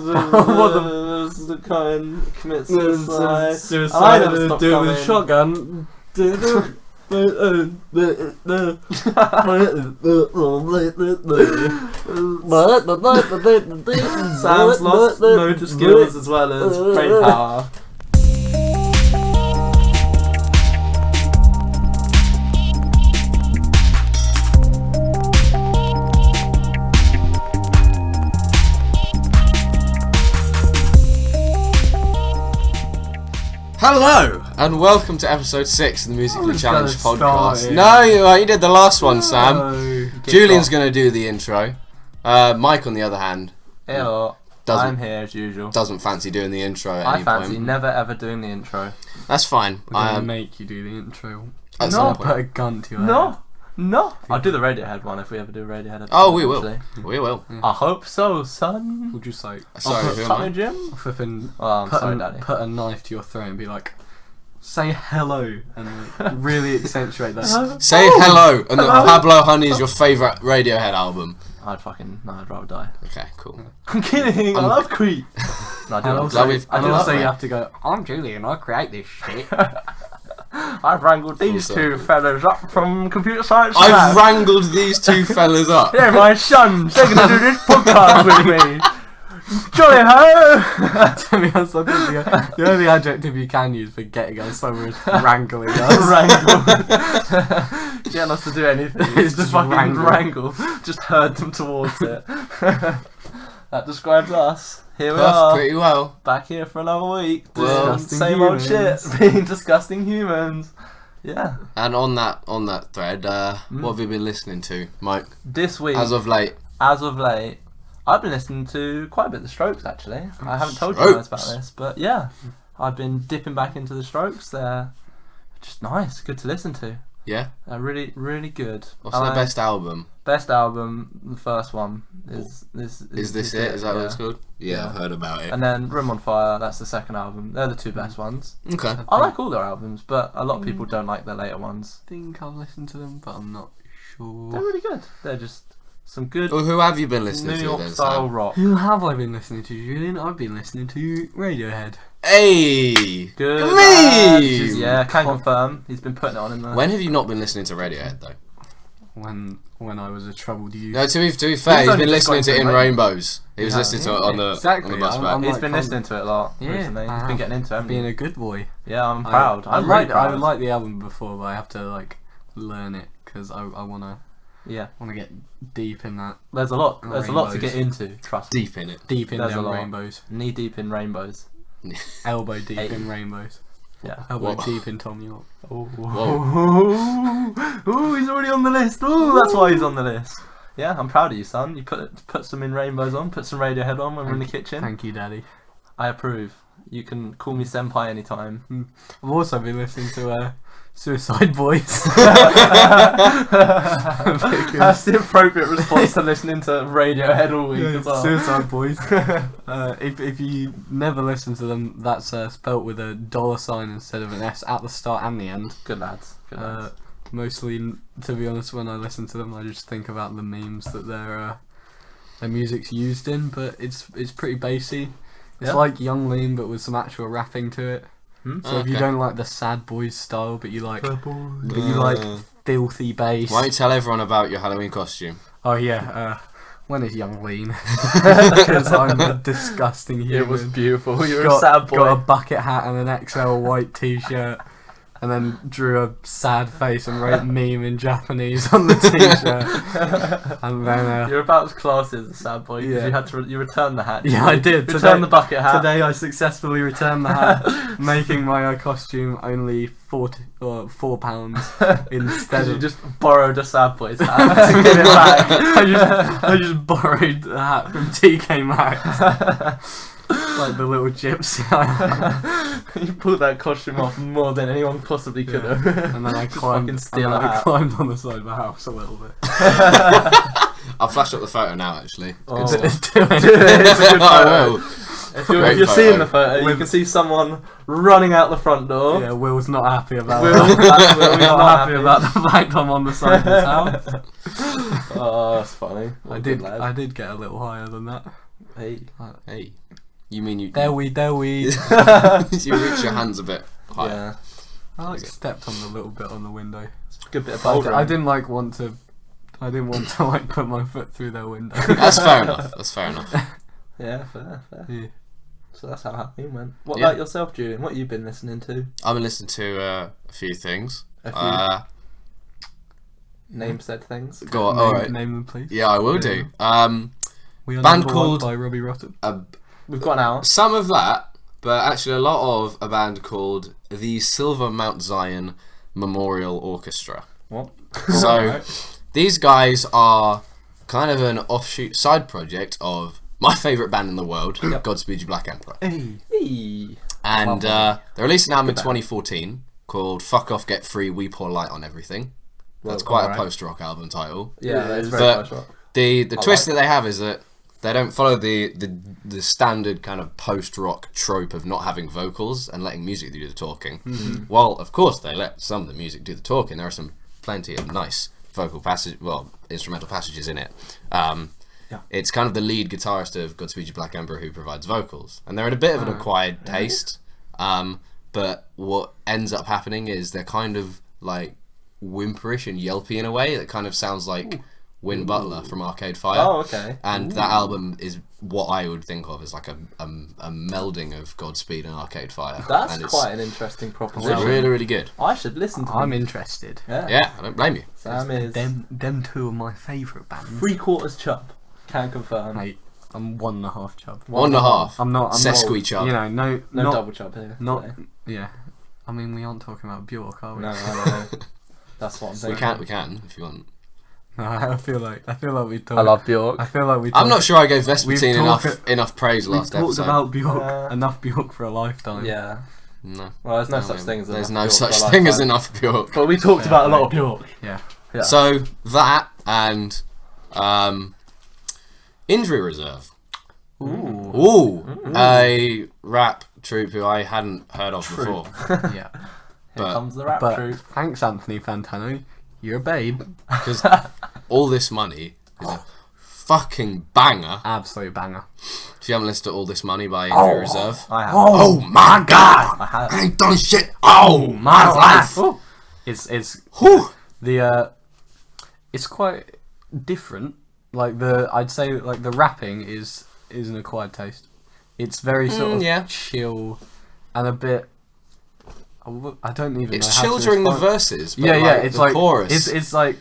the kind commits suicide. Suicide doing a shotgun. Sam's lost motor skills as well as brain power. Hello and welcome to episode 6 of the Musically Challenged podcast. No, you did the last one, Sam. Julian's going to do the intro. Mike, on the other hand, Hello, I'm here as usual. Doesn't fancy doing the intro at I any fancy point. never ever doing the intro. That's fine. We're going to make you do the intro. At some point. Put a gun to your head. No. I'll do the Radiohead one if we ever do a Radiohead episode. Oh, we will. Actually. We will. Yeah. I hope so, son. We'll just like... Sorry, who am Tommy I? Jim? Flipping, I'm sorry, Daddy. put a knife to your throat and be like, say hello, and like, really accentuate that. Say hello, and that Pablo Honey is your favourite Radiohead album. I'd rather die. Okay, cool. I'm kidding, I love Creep. No, I do And love also, Creep. and love also you Creep. have to go, I'm Julian, I create this shit. I've wrangled these two fellas up from computer science. I've wrangled these two fellas up. They're my sons. They're going to do this podcast with me. Jolly ho! To be honest, I think the only adjective you can use for getting us somewhere is wrangling us. Wrangle. Getting us to do anything. It's just fucking wrangle. Just herd them towards it. That describes us. Here we are. Pretty well. Back here for another week. Well, Same old shit. Being disgusting humans. Yeah. And on that thread, what have you been listening to, Mike? This week. As of late, I've been listening to quite a bit of the Strokes, actually. I haven't told you guys about this, but yeah. I've been dipping back into the Strokes. They're just nice, good to listen to. yeah. They're really, really good. What's their best album? Best album, the first one, is this it? Is that what it's called? Yeah, I've heard about it. And then Room on Fire, that's the second album. They're the two best ones. Okay. I like all their albums, but a lot of people don't like their later ones. I think I've listened to them, but I'm not sure. They're really good. They're just some good Well, who have you been listening New to York then, style Sam? rock. Who have I been listening to, Julian? I've been listening to Radiohead. Hey! Good. Me! lads. Yeah, can confirm. He's been putting it on in there. When have you not been listening to Radiohead though? When I was a troubled youth. No, to be fair, he's only been just listening to got In into Rainbows. He was Yeah. listening to it on the bus back. I'm He's like, been listening to it a lot recently. He's been getting into it. Being a good boy. Yeah, I'm proud. I I'm really proud. would like the album before, but I have to like learn it because I wanna get deep in that. There's a lot to Rainbows. get into. Trust me. Deep in it. Deep in There's a them lot. rainbows. Knee deep in rainbows. Elbow deep Hey. in rainbows. Yeah. Elbow Whoa. deep in Tom York. Ooh, he's already on the list. Ooh, that's why he's on the list. Yeah, I'm proud of you, son. You put some In Rainbows on, put some Radiohead on when we're in the kitchen. Thank you, Daddy. I approve. You can call me senpai anytime. I've also been listening to Suicide Boys. That's the appropriate response to listening to Radiohead all week as well. Suicide Boys. If you never listen to them, that's spelt with a $sign instead of an S at the start and the end. Good lads. Good lads. Mostly, to be honest, when I listen to them, I just think about the memes that their music's used in. But it's pretty bassy. It's Yeah. like Young Lean, but with some actual rapping to it. So if you don't like the sad boys style, but you like filthy bass. Why don't you tell everyone about your Halloween costume? Oh yeah, when is Young Lean? Because I'm a disgusting human. It was beautiful. You're a sad boy. Got a bucket hat and an XL white t-shirt, and then drew a sad face and wrote meme in Japanese on the t-shirt. And then You're about as classy as a sad boy. 'Cause Yeah. you had to. You returned the hat. yeah, I did. Return the bucket hat. Today I successfully returned the hat, making my costume only £4 instead You of just borrowed a sad boy's hat to give it back. I just borrowed the hat from TK Maxx. Like the little gypsy. You pulled that costume off more than anyone possibly could have. And then I Just climbed, fucking steal and a then I hat. climbed on the side of the house a little bit. I'll flash up the photo now, actually. Oh. Good It's stuff. a good photo. Oh, If Great you're photo. seeing the photo, you can see someone running out the front door. Yeah, Will's not happy about Will's that. Will's not happy about the fact I'm on the side of his house. Oh, that's funny. I did get a little higher than that. Hey. hey. You mean you? There we. You reach your hands a bit higher. Yeah. I like stepped on the little bit on the window. Good bit of I bouldering. didn't want to like put my foot through their window. That's fair enough. Yeah, fair. Yeah. So that's how Halloween went. What Yeah. about yourself, Julian? What have you been listening to? I've been listening to a few things. Name said things. Go on. All right. Name them, please. Yeah, I will do. We are Band Number One called- by Robbie Rotten. We've got an hour. Some of that, but actually a lot of a band called the Silver Mount Zion Memorial Orchestra. What? So Alright. these guys are kind of an offshoot side project of my favourite band in the world, Yep. Godspeed You Black Emperor. Hey. Hey. And they released an album in Good 2014 called Fuck Off Get Free We Pour Light on Everything. That's Well, quite alright. a post-rock album title. Yeah, that's But- very much rock. The twist like that they have is that they don't follow the standard kind of post-rock trope of not having vocals and letting music do the talking. Mm-hmm. Well, of course they let some of the music do the talking. There are plenty of nice instrumental passages in it. It's kind of the lead guitarist of Godspeed You Black Emperor who provides vocals, and they're in a bit of an acquired taste. But what ends up happening is they're kind of like whimperish and yelpy in a way that kind of sounds like Win Butler from Arcade Fire. Oh, okay. And that album is what I would think of as like a melding of Godspeed and Arcade Fire. That's and quite an interesting it's proposition. really, really good. I should listen to I'm them. interested. Yeah. Yeah, I don't blame you. Sam is Them two are my favourite bands. 3/4 chub. Can confirm. Mate, I'm 1.5 chub. 1.5. I'm not. Sesqui chub. You know, no No double chub here. Not. today. Yeah. I mean, we aren't talking about Bjork, are we? No, I don't know. That's what I'm saying. We can if you want. No, I feel like we talk. I love Bjork. I feel like we. I'm talk- not sure I gave Vespertine talked- enough praise We've last talked episode. about Bjork enough Bjork for a lifetime. Yeah. No. Well, there's no I such mean, thing as there's enough no Bjork such for a thing as lifetime. enough Bjork. But we talked about a lot of Bjork. Yeah. Yeah. So that and Injury Reserve. Ooh. A rap troupe who I hadn't heard of before. Yeah. Here but- comes the rap But troupe. thanks, Anthony Fantano. You're a babe. Because All This Money is a fucking banger. Absolute banger. If you haven't listened to All This Money by Injury Reserve. I have. Oh my god! I have. I ain't done shit all my life! It's Whew. it's quite different. Like I'd say like the rapping is an acquired taste. It's very sort of yeah. chill and a bit. I don't even. It's know how chill to during the respond. verses, but Yeah, like it's the like chorus. It's like,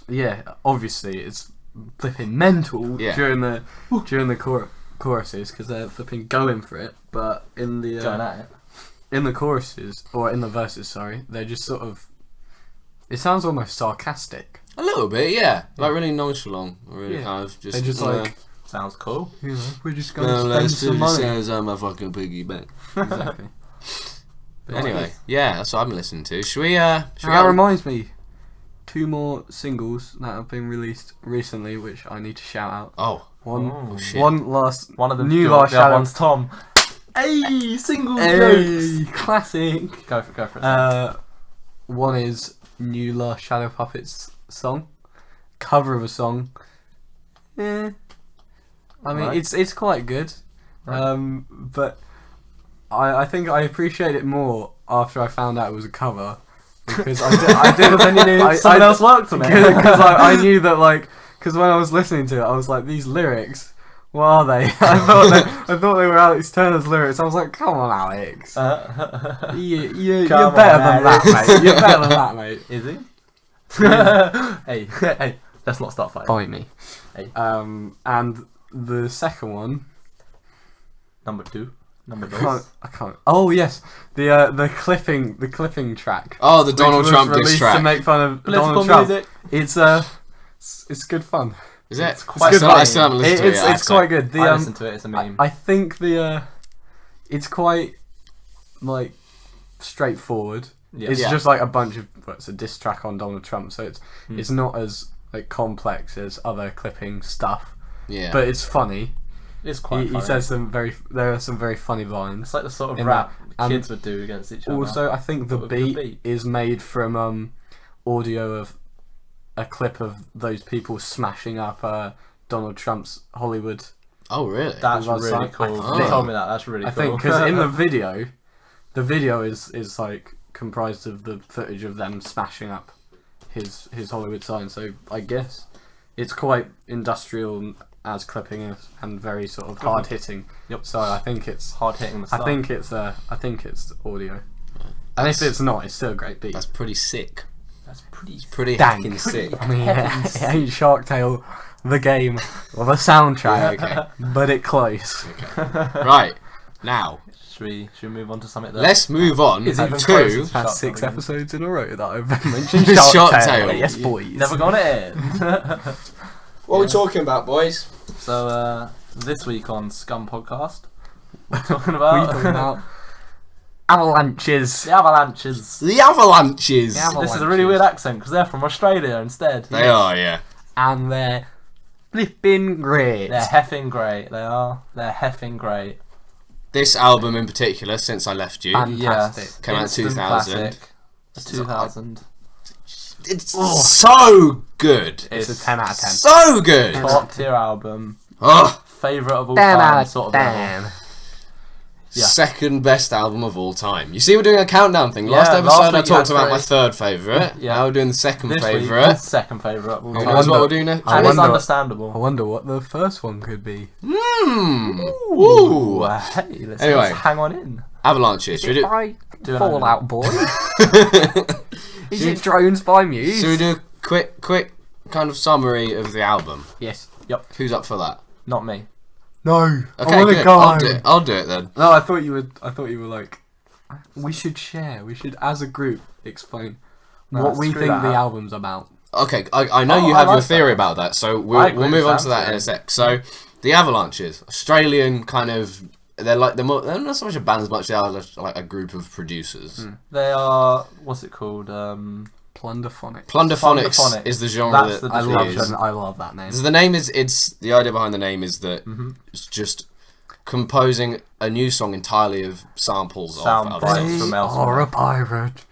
yeah, obviously it's flipping mental Yeah. during the choruses because they're flipping going for it. But in the Going at it. in the choruses or in the verses, sorry, they're just sort of. It sounds almost sarcastic. A little bit, yeah. Like really nonchalant. Really Yeah. kind of just. They're just like, Sounds cool. you know, we're just gonna spend some 50 money. cents on my fucking piggy bank. Exactly. But anyway, yeah, that's what I've been listening to. Should we That get reminds me, 2 more singles that have been released recently, which I need to shout out. Oh, One, shit. one Of them. new Bjork, last the other shadow. one's Tom. Hey, single Hey, jokes. classic. Go for it. One is new last Shadow Puppets song, cover of a song. Yeah, I mean Right. it's quite good, but I think I appreciate it more after I found out it was a cover because I did Then you knew someone else worked on it. because I knew that because when I was listening to it I was like, these lyrics, what are they? I thought they were Alex Turner's lyrics. I was like, come on, Alex. You're Come on, better than Alex. that, mate. You're better than that, mate. Is he? hey, let's not start fighting. Bite me. Hey. And the second one, Number two. I can't. Oh yes, the clipping track. Oh, the which Donald was Trump diss released track. to make fun of Political Donald Trump. music. It's good fun. Is it? It's quite I funny. still haven't listened to it yet. It's quite good. I listen to it. It's a meme. I think it's quite like straightforward. Yeah. It's Yeah. just like a bunch of it's a diss track on Donald Trump, so it's not as like complex as other clipping stuff, Yeah. but it's funny. It's quite He funny. says there are some very funny lines. It's like the sort of in rap that. kids would do against each other. Also, I think the But with the beat, beat. is made from audio of a clip of those people smashing up Donald Trump's Hollywood Oh, really? That's That's really like- cool. I You think- told me that. That's really I cool. think because in the video is like comprised of the footage of them smashing up his Hollywood sign. So I guess it's quite industrial as clipping is, and very sort of hard hitting. Yep. So I think it's hard hitting the stuff. I think it's audio. And if it's not, it's still a great beat. That's pretty sick. that's pretty. Pretty Dank. hacking sick. I mean, it ain't Shark Tale, the game, or the soundtrack, Okay. but it close. Right. Now, Should we move on to something that let's move on Is even to... closer. That's Shark 6 Tale. episodes in a row that I've mentioned Shark Shark Tale. Tale. Yes, boys. never gonna end. What are we talking about, boys? So this week on Scum Podcast, we're talking We about, talking about Avalanches. the Avalanches. The Avalanches! The This is a really weird accent because they're from Australia instead. They are, yeah. And they're flipping great. They're heffing great. They are. They're heffing great. This album in particular, Since I Left You, Fantastic. Yes. Came out in Instant 2000. classic. 2000. it's so good. It's a 10 out of 10. So good! Top tier album. Oh, Favourite of all 10 time. out Sort of of level. 10. Yeah. second best album of all time. You see, we're doing a countdown thing. Yeah, Last episode, last I week you talked had about my three. third favourite. Yeah. Now we're doing the second This week, favourite. second favourite of all Who time. knows what we're doing next? I And it's wonder- understandable. I wonder what the first one could be. Ooh. Hey, let's Anyway. just hang on in. Avalanches. Should we do? By Do an Fallout Boy? Is it Drones by Muse? Should we do a quick kind of summary of the album? Yes. Who's up for that? Not me. No. Okay, I want to good. go I'll home. do it. I'll do it then. No, I thought you were like, we should share. We should, as a group, explain No, what we screw think that the out. album's about. Okay, I know Oh, you I have your like theory that. about that, so I we'll agree move with on to that Sam's in a theory. sec. So, the Avalanches, Australian kind of, they're not so much a band as much as they are like a group of producers. They are. What's it called? Plunderphonics. Plunderphonics Plunderphonics. is the genre That's that the I love, is. I love that name. So the name is, it's the idea behind the name is that it's just composing a new song entirely of samples Sound of bites other songs. from They elsewhere. are a pirate.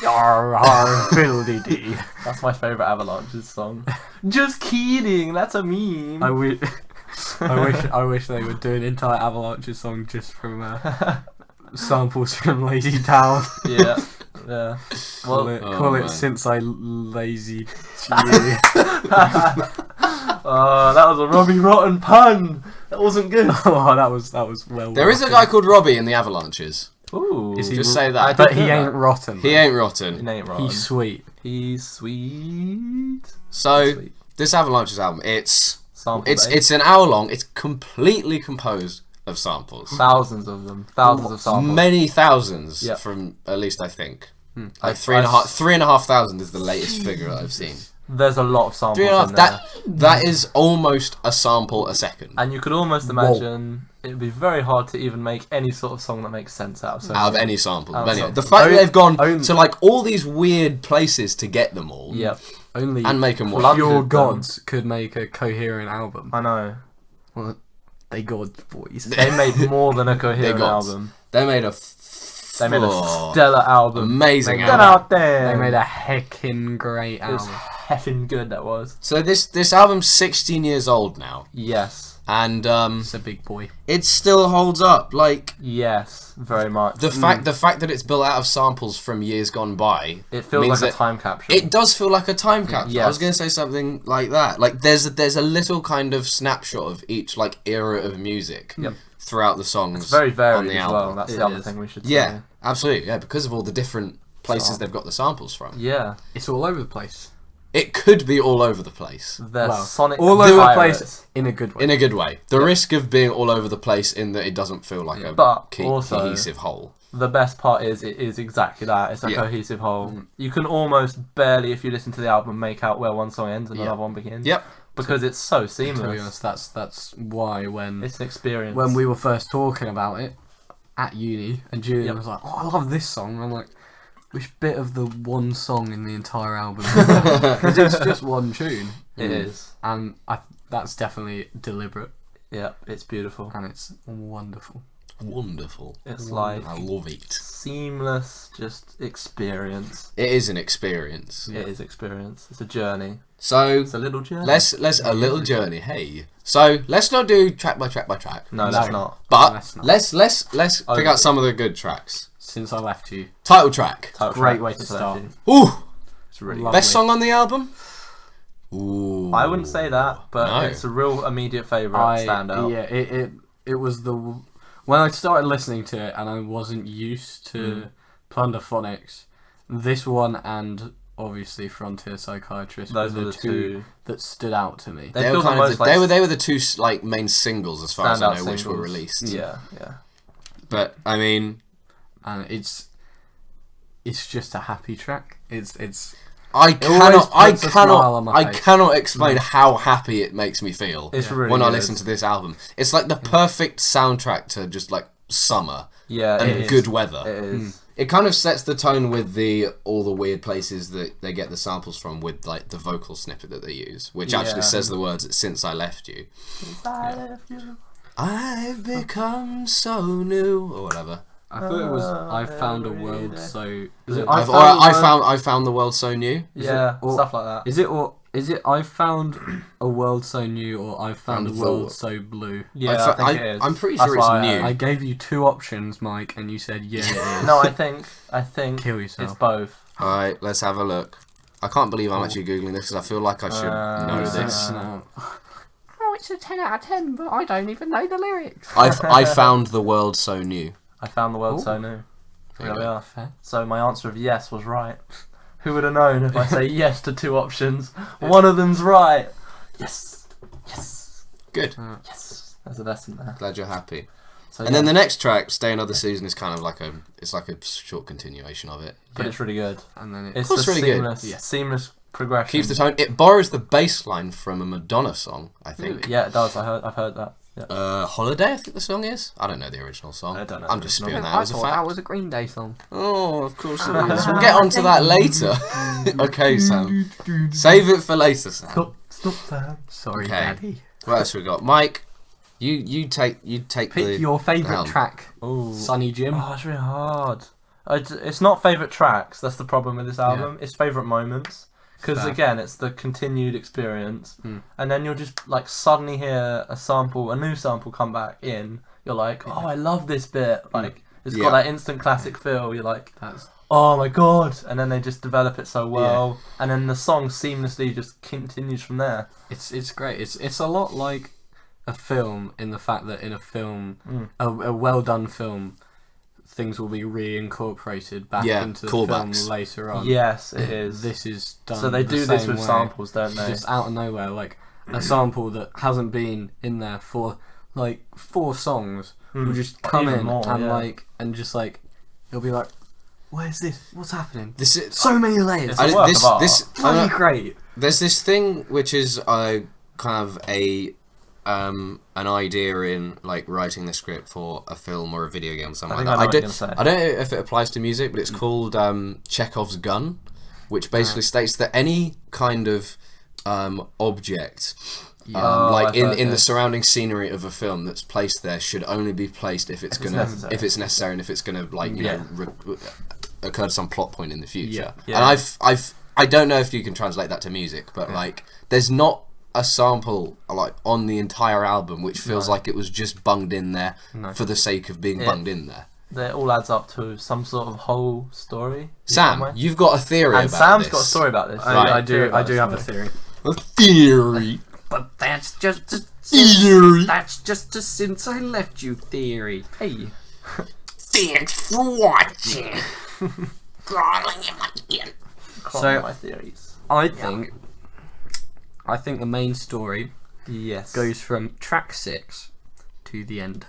Yar, fiddle-dee-dee. That's my favourite Avalanches song. Just kidding. That's a meme. I wish they would do an entire Avalanches song just from samples from Lazy Town. Yeah. Yeah. Call Well, it, Oh, call it man. Since I Lazy You. that was a Robbie Rotten pun. That wasn't good. Oh, that was well. There is a guy called Robbie in the Avalanches. Ooh. Is he Just say I that. did But he hear ain't that. rotten. He ain't rotten. He ain't rotten. He's sweet. He's sweet. So Sweet. this Avalanches album, it's Sample based. it's an hour long. It's completely composed of samples. Thousands of them. Thousands of samples. Many thousands Yep. from at least I think. I- Like 3,500 is the latest figure that I've seen. There's a lot of samples 3.5. in there. That is almost a sample a second. And you could almost imagine it would be very hard to even make any sort of song that makes sense out of so Out of many. any sample. Out of Anyway, some- the fact that they've gone own- to like all these weird places to get them all Yep. Only and make them work. Plum- pure Plundered them. gods could make a coherent album. I know. Well, they gods, boys. They made more than a coherent gods. album. They made a They made a Oh, stellar album. amazing Get album. out there. They made a heckin' great It was album. heffing good, that was. So this album's 16 years old now, Yes. and It's a big boy. it still holds up. Like Yes. Very much. the fact that it's built out of samples from years gone by. It feels means like a that time capsule. It does feel like a time capsule. I Yes. was going to say something like that. Like there's a little kind of snapshot of each like era of music Yep. throughout the songs. It's very on varied the as album. well. That's It the other is. thing we should Yeah, say. absolutely. Yeah, because of all the different places Sample. they've got the samples from. Yeah. It's all over the place. It could be all over the place They're Well, sonic all over the pirates. place in a good way. in a good way. The risk of being all over the place in that it doesn't feel like a But also- cohesive whole. The best part is it is exactly that. It's a Yeah. cohesive whole. You can almost barely, if you listen to the album, make out where one song ends and Yeah. another one begins. Yep. Because it's so To be seamless. honest, that's why when It's an experience. we were first talking about it at uni, and Julian Yep. was like, "Oh, I love this song," and I'm like, "Which bit of the one song in the entire album?" Because it's just one tune, It is. and that's definitely deliberate, Yeah, it's beautiful. and it's wonderful. wonderful. It's like I love it. seamless, just experience. It is an experience. It is experience. It's a journey. So It's a little journey. let's a little journey. Hey, so let's not do track by track by track. No, that's not. But Let's not. let's pick out some of the good tracks. Since I left you. Title track. Title Great track way to is start. legend. Ooh, It's really Lovely. best song on the album. Ooh, I wouldn't say that, but No. it's a real immediate favourite standout. Yeah, it was the when I started listening to it and I wasn't used to plunderphonics. This one and obviously Frontier Psychiatrist Those were were the two. that stood out to me. They They feel were kind the of most, the, like, they were the two like main singles as far as I standout know, which were singles. released. Yeah. But I mean, and it's just a happy track. It's I always puts a smile on my face. cannot explain how happy it makes me feel It's really when I good. listen to this album. It's like the perfect soundtrack to just like summer Yeah, it and is. good weather. It is. It kind of sets the tone with all the weird places that they get the samples from, with like the vocal snippet that they use, which actually Yeah. says the words "Since I left you." I've become so new, or whatever. I thought it was I found a world so. Is it I found the world so new. Yeah, or- stuff like that. Is it I found a world so new or I found a Found the world world. so blue? Yeah, I think it is. I'm pretty That's sure it's why new. I gave you two options, Mike, and you said yeah it is. No, I think Kill yourself. it's both. All right, let's have a look. I can't believe I'm actually googling this because I feel like I should know You said this. no. Oh, it's a 10 out of 10, but I don't even know the lyrics. I found the world so new. I found the world Ooh. so new. There There you we go. are. So my answer of yes was right. Who would have known if I say yes to two options? One of them's right. Yes. Yes. Good. Yes. There's a lesson there. Glad you're happy. So, And then the next track, "Stay Another Season," is kind of like a short continuation of it. but it's really good. And then It's course the really good. seamless, Yeah. seamless progression. Keeps the tone. It borrows the bass line from a Madonna song, I think. Yeah, it does. I've heard that. Yeah. Holiday, I think the song is. I don't know the original song. I don't know I'm the just original. spewing that I as a thought fact. that was a Green Day song. Oh, of course it is. We'll get onto that later. Okay, Sam. Save it for later, Sam. Stop, Sam. Sorry, Okay. Daddy. What else we got? Mike, you take Pick the your favourite helm. track, Ooh. Sonny Jim. Oh, it's really hard. It's not favourite tracks. That's the problem with this album. It's favourite moments. Because Fair. again, it's the continued experience, and then you'll just like suddenly hear a new sample come back in. You're like, oh, I love this bit. Like it's Yeah. got that instant classic feel. You're like, That's oh my god! And then they just develop it so well, and then the song seamlessly just continues from there. it's great. It's a lot like a film in the fact that in a film, a well done film, things will be reincorporated back Yeah, into the callbacks. film later on. Yes, it is. This is done. So they the do this same with way, samples, don't they? just out of nowhere, like a sample that hasn't been in there for like 4 songs will just come Even in more, and yeah. it'll be like, where's this? What's happening? This is So many layers. It's a work of art. Bloody great. There's this thing which is kind of an idea in like writing the script for a film or a video game or something I like think that. I know what you're gonna say. I don't know if it applies to music, but it's called Chekhov's gun, which basically states that any kind of object, Oh, like I've heard in the this. surrounding scenery of a film that's placed there, should only be placed if it's gonna necessary. if it's necessary and if it's gonna like occur to some plot point in the future. Yeah. And I don't know if you can translate that to music, but like there's not a sample like on the entire album which feels like it was just bunged in there for the sake of being bunged in there. It all adds up to some sort of whole story. Sam, you've got a theory and about Sam's this. got a story about this. I do have a theory. A theory. But that's just Theory. that's just a since I left you theory. Hey, Thanks for watching. So- my theories. I think the main story Yes. goes from track 6 to the end.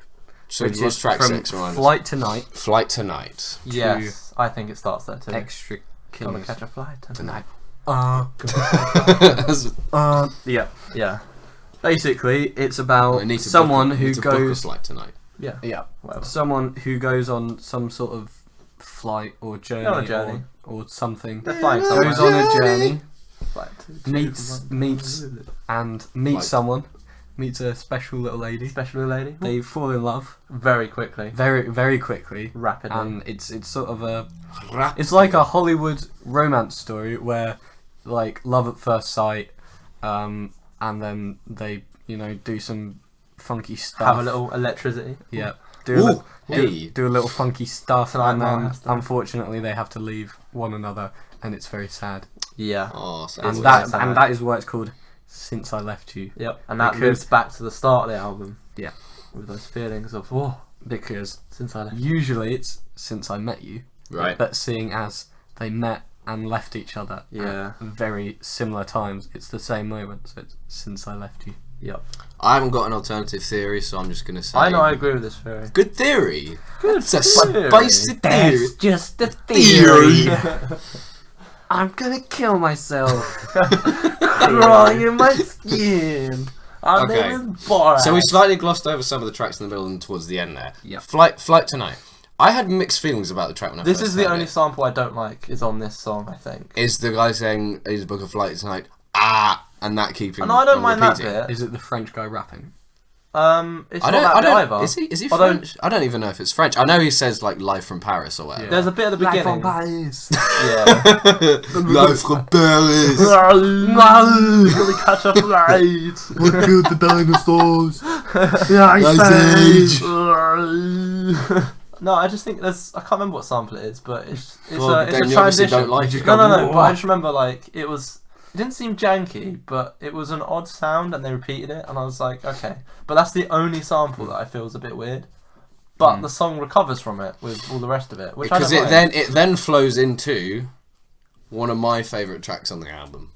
So Which what's is track from 6? Remind us. Flight Tonight, Flight Tonight. Yes, I think it starts there too. Extra Gonna Killers. catch a flight Tonight. I Yeah. Yeah. Basically, it's about need to someone book, who need to book a goes. flight tonight. Yeah. Yeah. Whatever. Someone who goes on some sort of flight or journey, on a journey. Or something. They're flying somewhere. Goes on a journey, Flight to- meets to- and meets Flight. someone, meets a special little lady. Special lady. They fall in love Very quickly. very, very quickly. Rapidly. And it's sort of it's like a Hollywood romance story where, like, love at first sight, and then they, do some funky stuff. Have a little electricity. Yeah. Ooh, Do a little funky stuff, Tonight and then Master. unfortunately they have to leave one another, and it's very sad. Yeah. Oh, so And It's that sad. and that is why it's called Since I Left You. Yep. And that Because- moves back to the start of the album. Yeah. With those feelings of, whoa, Because since I left. usually it's Since I Met You, right. but seeing as they met and left each other Yeah. at very similar times, it's the same moment. So it's Since I Left You. Yep. I haven't got an alternative theory, so I'm just gonna say. I know I agree with this theory. Good theory. Good It's a theory. spicy theory. just a Theory. I'm gonna kill myself. Crawling in my skin. Our Okay. name is Borat. So we slightly glossed over some of the tracks in the middle and towards the end there. Yep. Flight Tonight. I had mixed feelings about the track when I This first is the heard only it. sample I don't like. Is on this song, I think. Is the guy saying he's a book of Flight Tonight, and that keeping And I don't on mind that repeating. bit. Is it the French guy rapping? It's I not that bit either. Is he Although- French? I don't even know if it's French. I know he says like live from Paris or whatever. There's a bit at the beginning. Paris. Yeah. Live from Paris. Really catch a flight. We killed the dinosaurs. Ice Age. No, I just think there's. I can't remember what sample it is, but it's Well, a then it's a you obviously transition. don't like it. No. But I just remember like it was. It didn't seem janky, but it was an odd sound, and they repeated it, and I was like, okay. But that's the only sample that I feel is a bit weird. But the song recovers from it with all the rest of it, which Because I don't mind. it then flows into one of my favourite tracks on the album,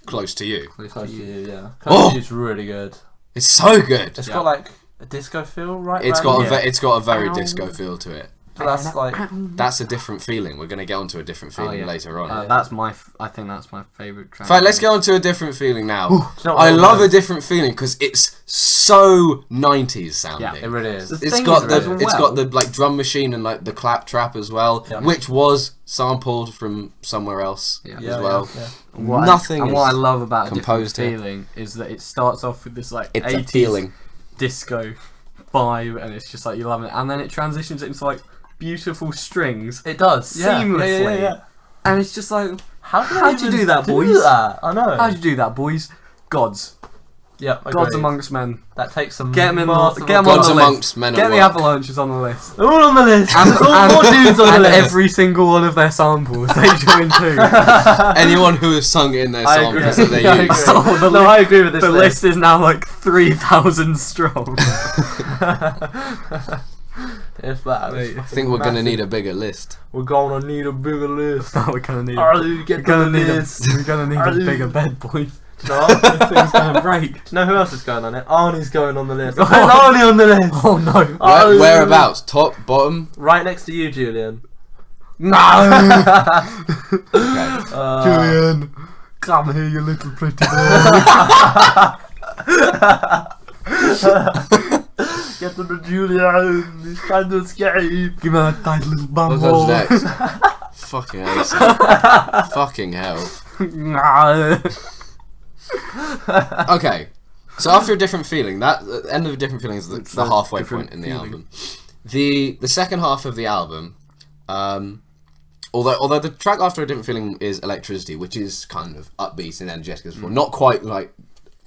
Close to You. Close to You, yeah. Oh! Close to You's really good. It's so good. It's got like a disco feel, right? It's around got it. it's got a very disco feel to it. But that's like That's a different feeling. We're going to get onto a different feeling later on. I think that's my favourite track. In fact, let's get on to a different feeling now. Do you know what I it love is? a different feeling because it's so 90s sounding. It really is. The It's thing got is, the as it's well- got the like drum machine and like the clap trap as well, Yeah. which was sampled from somewhere else as well. Yeah. What Nothing I, and is what I love about a different composed here. feeling is that it starts off with this like It's a 80s feeling. disco vibe, and it's just like you love it, and then it transitions into like beautiful strings, It does. Yeah. Seamlessly. Yeah. and it's just like, How'd you do that, boys? I know. how'd you do that, boys? Gods, Yeah, gods amongst men. That takes some. Get 'em in massive- get 'em Gods on the amongst list. men Get at the work. Avalanches on the list. All on the list. And, All more dudes on the and list. every single one of their samples they join too. Anyone who has sung in their I agree. songs that they I use. agree. So the No, I agree with this The list. list is now like 3,000 strong. If that. Wait. I think we're going to need a bigger list. We're gonna need a bigger list. We're gonna need. We're gonna need We're gonna need a Arlie. bigger bed, boys. Do you know what? This thing's gonna break. Do you know who else is going on it? Arnie's going on the list. Oh. Put Arnie on the list. Oh no! Oh. Whereabouts? Top, bottom? Right next to you, Julian. No! Uh, Julian, come here, you little pretty boy. Get to the Julian. He's trying to escape. Give me that tight little bum What hole. comes next? Fucking hell. son. Fucking hell. Nah. Okay. So after a different feeling, that end of a different feeling is the It's a halfway different point in the feeling. album. The second half of the album, although the track after a different feeling is Electricity, which is kind of upbeat and energetic as well. Not quite like,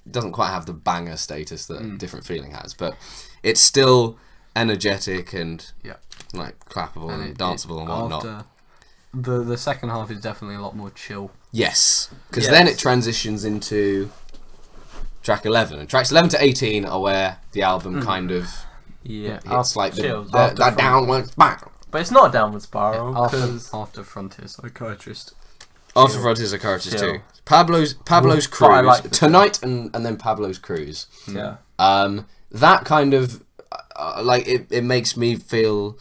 doesn't quite have the banger status that different feeling has, but it's still energetic and Yeah. like clappable and, it- danceable and whatnot. after- The second half is definitely a lot more chill. Yes, because Yes. then it transitions into track 11, and tracks 11 to 18 are where the album kind of Yeah. hits like the chills. downward bang. But it's not a downward spiral. After, 'cause- after Frontier Psychiatrist. After Frontiers are Characters Chill. too. Pablo's But I Cruise like the tonight, and then Pablo's Cruise. yeah. That kind of like it makes me feel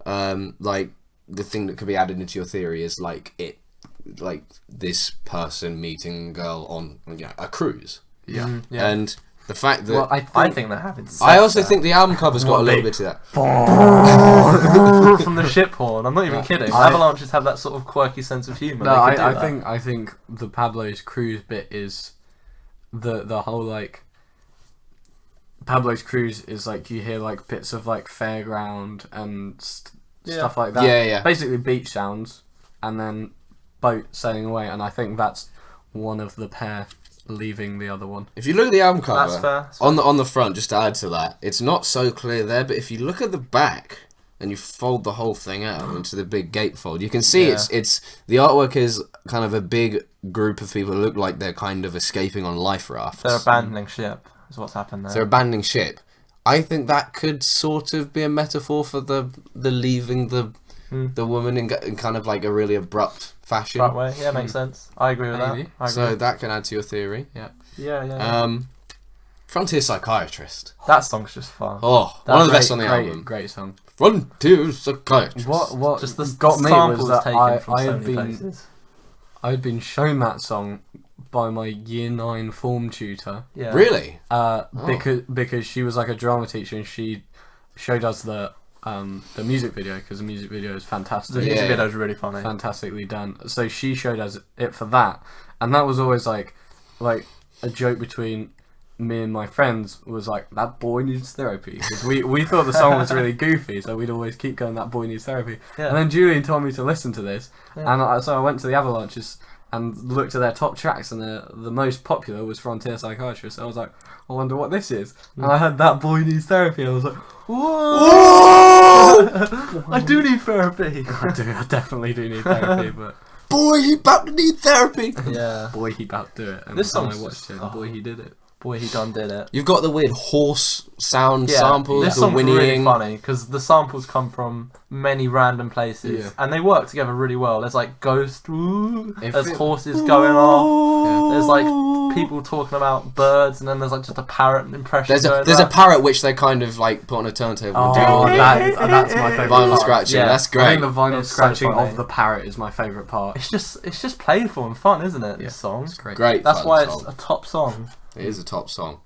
like the thing that could be added into your theory is like this person meeting a girl on a cruise, Yeah. Yeah. and the fact that Well, I think they're having sex. I also think the album cover's got a little bit of that. from the ship horn. I'm not even kidding. I- Avalanches have that sort of quirky sense of humour. No, They could do I that. think the Pablo's Cruise bit is the whole like Pablo's Cruise is like you hear like bits of like fairground and stuff like that. Yeah. Basically beach sounds, and then boat sailing away. And I think that's one of the pair leaving the other one. If you look at the album cover, That's fair. on the front, just to add to that, it's not so clear there. But if you look at the back and you fold the whole thing out into the big gatefold, you can see it's the artwork is kind of a big group of people who look like they're kind of escaping on life rafts. They're abandoning ship. Is what's happened there. They're abandoning ship. I think that could sort of be a metaphor for the leaving the woman in kind of like a really abrupt fashion. That way, yeah, makes sense. I agree with Maybe. that. I agree. So that can add to your theory. Yeah. Frontier Psychiatrist. That song's just fun. Oh, one of the best on the album. Great song. Frontier Psychiatrist. What Just the got me samples was that taken from I so had many been places. I had been shown that song by my year 9 form tutor. Yeah. Really? Because she was like a drama teacher and she showed us the music video, because the music video is fantastic. The music video is really funny. Fantastically done. So she showed us it for that, and that was always like a joke between me and my friends was like, that boy needs therapy, because we thought the song was really goofy, so we'd always keep going, that boy needs therapy. And then Julian told me to listen to this, and so I went to the Avalanches and looked at their top tracks, and the most popular was Frontier Psychiatrist. So I was like, I wonder what this is. And I heard That Boy Needs Therapy, and I was like, whoa! I do need therapy. I definitely do need therapy, but Boy, he about to need therapy. Yeah. boy, he about to do it. And This when I song's watched just- it, boy, he did it. Boy, he done did it. You've got the weird horse sound samples, This the song's really whinnying. funny because the samples come from many random places and they work together really well. There's like ghost, there's horses going off, there's like people talking about birds, and then there's like just a parrot impression. There's a parrot which they kind of like put on a turntable. Oh, and do that's my favourite vinyl part. scratching. Yeah. That's I great. think the vinyl It's so scratching funny. of the parrot is my favourite part. It's just playful and fun, isn't it? This song. It's great. Great. That's fun why song. it's a top song. It is a top song.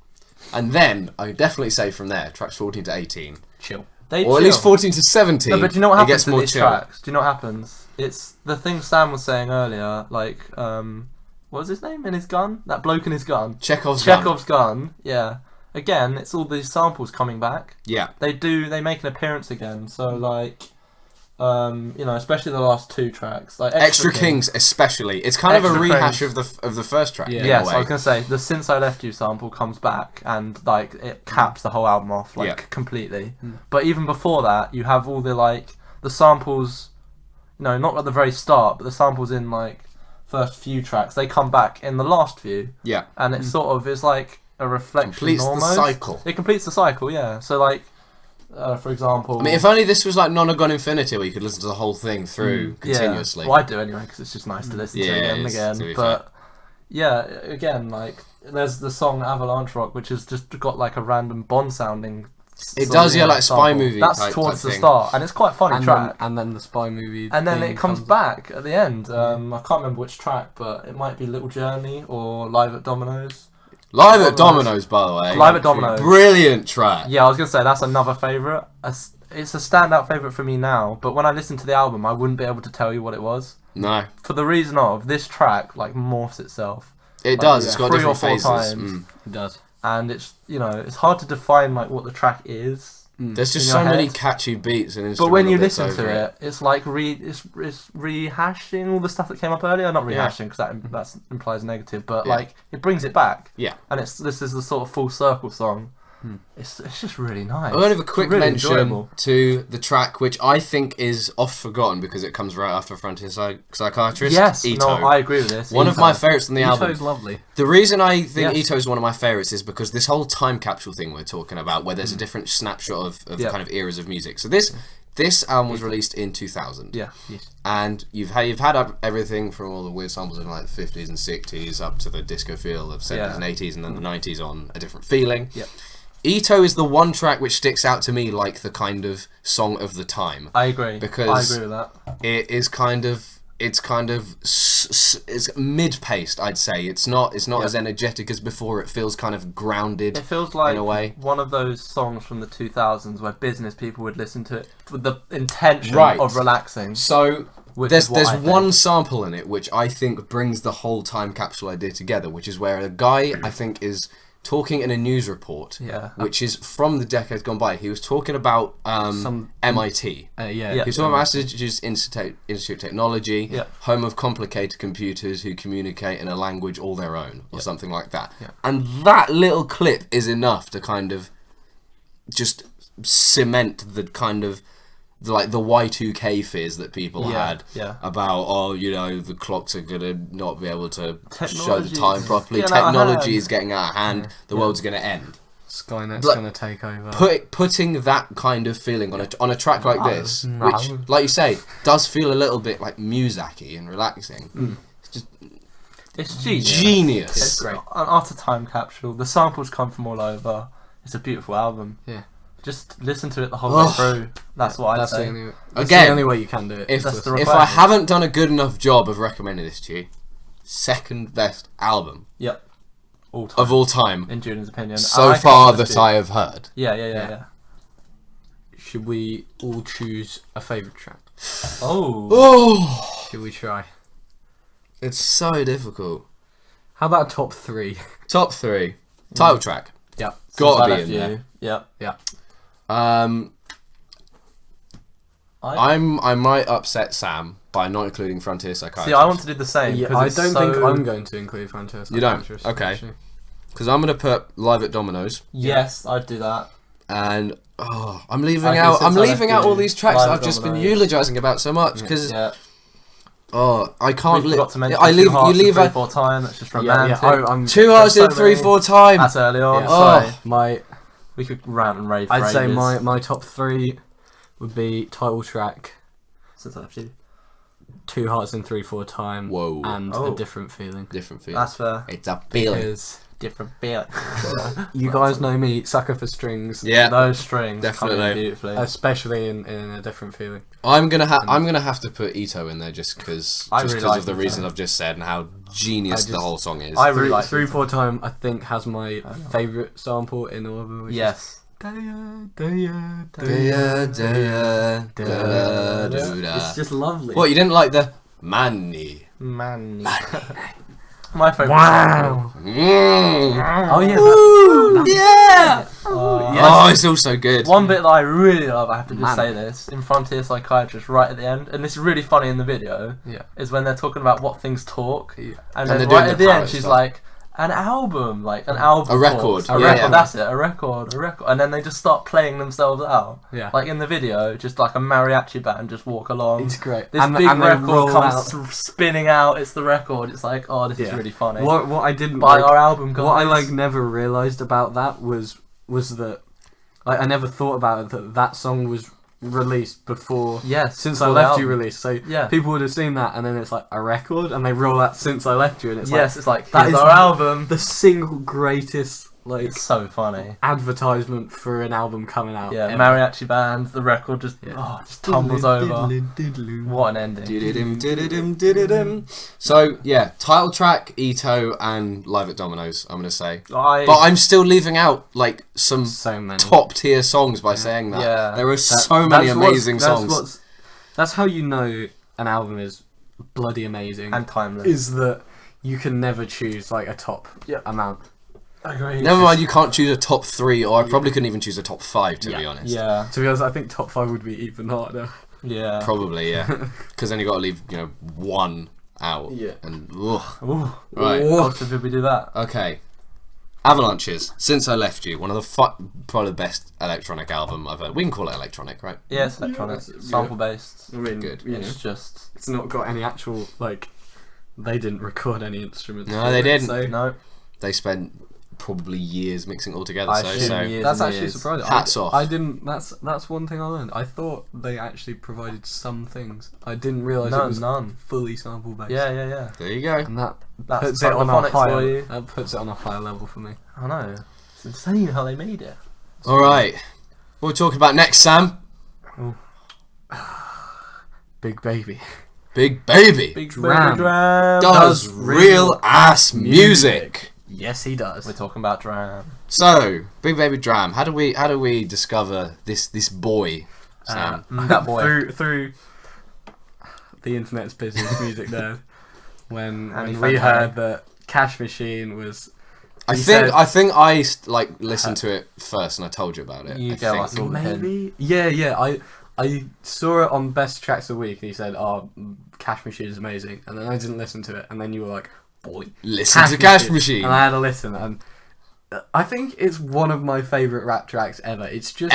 And then I would definitely say from there, tracks 14 to 18, Chill. They or at chill. least 14 to 17. No, but do you know what it happens gets in more these chill. tracks? Do you know what happens? It's the thing Sam was saying earlier, like, what was his name in his gun? That bloke in his gun. Chekhov's gun. Chekhov's gun, yeah. Again, it's all these samples coming back. Yeah. They make an appearance again, so like, especially the last two tracks. Like Extra Kings especially. It's kind of a Extra rehash Kings. of the first track. Yeah. in a Yes, way. I was going to say, the Since I Left You sample comes back and like it caps the whole album off completely. But even before that, you have all the samples, not at the very start, but the samples in like first few tracks, they come back in the last few. Yeah. And it sort of is like a reflection Completes almost. the cycle. It completes the cycle, yeah. So like, for example... I mean, if only this was like Non-Gone Infinity, where you could listen to the whole thing through continuously. Yeah. Well, I do anyway, because it's just nice to listen to again and again. to be But yeah, again, like there's the song Avalanche Rock, which has just got like a random Bond sounding. It does, yeah, like spy sample. movie That's type towards the thing. start, and it's quite a funny track. And then the spy movie. And then thing it comes back at the end. I can't remember which track, but it might be Little Journey or Live at Domino's. Live at Domino's, by the way. Live at Domino's. Brilliant track. Yeah, I was gonna say that's another favourite. It's a standout favourite for me now. But when I listened to the album, I wouldn't be able to tell you what it was, No. for the reason of this track like morphs itself. It does. It's got 3 or different 4 phases. times. It does. And it's it's hard to define like what the track is. There's just In so your many head. catchy beats and But when instrumental you bits listen over to it, it's like it's rehashing all the stuff that came up earlier. Not rehashing because that implies negative, but like it brings it back. Yeah. And this is the sort of full circle song. It's just really nice. I want to have a quick really mention enjoyable. to the track which I think is oft forgotten because it comes right after Frontier Psychiatrist. Yes, Ito. no, I agree with this. One of Ito. my favourites on the album. Ito's lovely. The reason I think Yes. Ito is one of my favourites is because this whole time capsule thing we're talking about, where there's a different snapshot of the kind of eras of music. So this album was released in 2000. Yeah. Yes. And you've had up everything from all the weird samples in like the 50s and 60s up to the disco feel of 70s and 80s, and then the 90s on A Different Feeling. Yeah. Ito is the one track which sticks out to me like the kind of song of the time. I agree. Because I agree with that. It is it's mid-paced, I'd say. It's not as energetic as before. It feels kind of grounded. It feels like in a way. one of those songs from the 2000s where business people would listen to it with the intention Right. of relaxing. So Which there's is what I one think. sample in it which I think brings the whole time capsule idea together, which is where a guy I think is talking in a news report, Yeah. which is from the decades gone by. He was talking about MIT. Yeah. He was talking about Massachusetts Institute of Technology, Yeah. home of complicated computers who communicate in a language all their own, or something like that. Yeah. And that little clip is enough to kind of just cement the kind of like the Y2K fears that people had about, the clocks are gonna not be able to show the time properly. Technology is getting out of hand. The world's gonna end. Skynet's gonna take over. Putting that kind of feeling on a track like this, which, like you say, does feel a little bit like music-y and relaxing. It's genius. It's great. An utter time capsule. The samples come from all over. It's a beautiful album. Yeah. Just listen to it the whole way through. That's what I'd say. The only way you can do it. If I haven't done a good enough job of recommending this to you, second best album. Yep. Of all time. In Julian's opinion. So far that I have heard. Yeah. Should we all choose a favourite track? Oh. Should we try? It's so difficult. How about top 3? Top 3. Title track. Yep. Gotta be in there. Yep. I might upset Sam by not including Frontier Psychiatrist. See, I want to do the same. Yeah, I don't think I'm going to include Frontier Psychiatrist. You don't? Okay. Because I'm going to put Live at Domino's. Yes, I'd do that. And I'm leaving out all these tracks that I've just been eulogising about so much because I can't forgot to mention you leave 3/4 time. That's just romantic. 2 hours in 3/4 time. That's early on. Yeah. Sorry. We could rant and rave. I'd say my top 3 would be title track, Since I left you. 2 Hearts in 3/4 time, and A Different Feeling. Different feeling. That's fair. It's a feeling. Because different feeling. You guys know me, sucker for strings. Yeah, those strings definitely. come in beautifully. Especially in A Different Feeling. I'm gonna have to put Ito in there just because like of the reason I've just said and how genius the whole song is. I really like 3/4 time. I think has my favourite sample in all of them. Yes. It's just lovely. What, you didn't like the Manny? My favourite. Wow. Oh yeah. Yeah. It's all so good. One bit that I really love, I have to just say this, in Frontier Psychiatrist right at the end, and this is really funny in the video, is when they're talking about what things talk, and then right at the end she's like, an album, a record, that's it, a record, and then they just start playing themselves out, like in the video, just like a mariachi band just walk along. It's great. This big record comes spinning out. It's the record. It's like, oh, this is really funny. What I didn't buy our album, guys. What I never realised about that was that I never thought about it that song was released before Since I Left You released, so people would have seen that and then it's like a record and they roll out Since I Left You and it's it's like that is our album, the single greatest it's so funny advertisement for an album coming out. Mariachi band, the record just tumbles over. What an ending. So title track, Ito, and Live at Domino's, I'm gonna say, but I'm still leaving out some top tier songs by saying that. There are so many amazing songs. That's how you know an album is bloody amazing and timeless, is that you can never choose a top amount. Agreed. Never mind, you can't choose a top 3, or I probably couldn't even choose a top 5, to be honest. To be honest, I think top 5 would be even harder. Probably, because then you got to leave, one out. And right. God forbid we do that. Okay, Avalanches. Since I Left You, one of the probably the best electronic album I've heard. We can call it electronic, right? Yeah, it's electronic, sample based. I mean, good. It's not got any actual They didn't record any instruments. No, they didn't. So no, they spent probably years mixing it all together. That's actually surprising. Hats off. I didn't. That's one thing I learned. I thought they actually provided some things. I didn't realise it was fully sample based. Yeah. There you go. And that That's puts it on a higher. for you. That puts it on a higher level for me. I know. It's insane how they made it. All right. What are we talking about next, Sam? Big Baby. Big Baby. Big D.R.A.M. Baby D.R.A.M. does real ass music. Yes, he does. We're talking about D.R.A.M. So, Big Baby D.R.A.M. How do we discover this boy, Sam? That boy. through the internet's business music nerd. When we heard that Cash Machine was I think I listened to it first and I told you about it. You gave us all the hint. Maybe. Yeah. I saw it on Best Tracks of the Week and he said, "Oh, Cash Machine is amazing," and then I didn't listen to it, and then you were like, "Boy, Listen to Cash Machine," and I had a listen, and I think it's one of my favourite rap tracks ever. It's just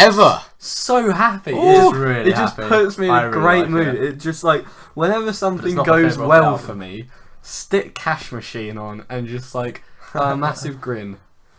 so happy. It's really it just happy. puts me in I a really great like mood. it. It just like whenever something not my goes favourite well of the for me, stick Cash Machine on and just like a massive grin.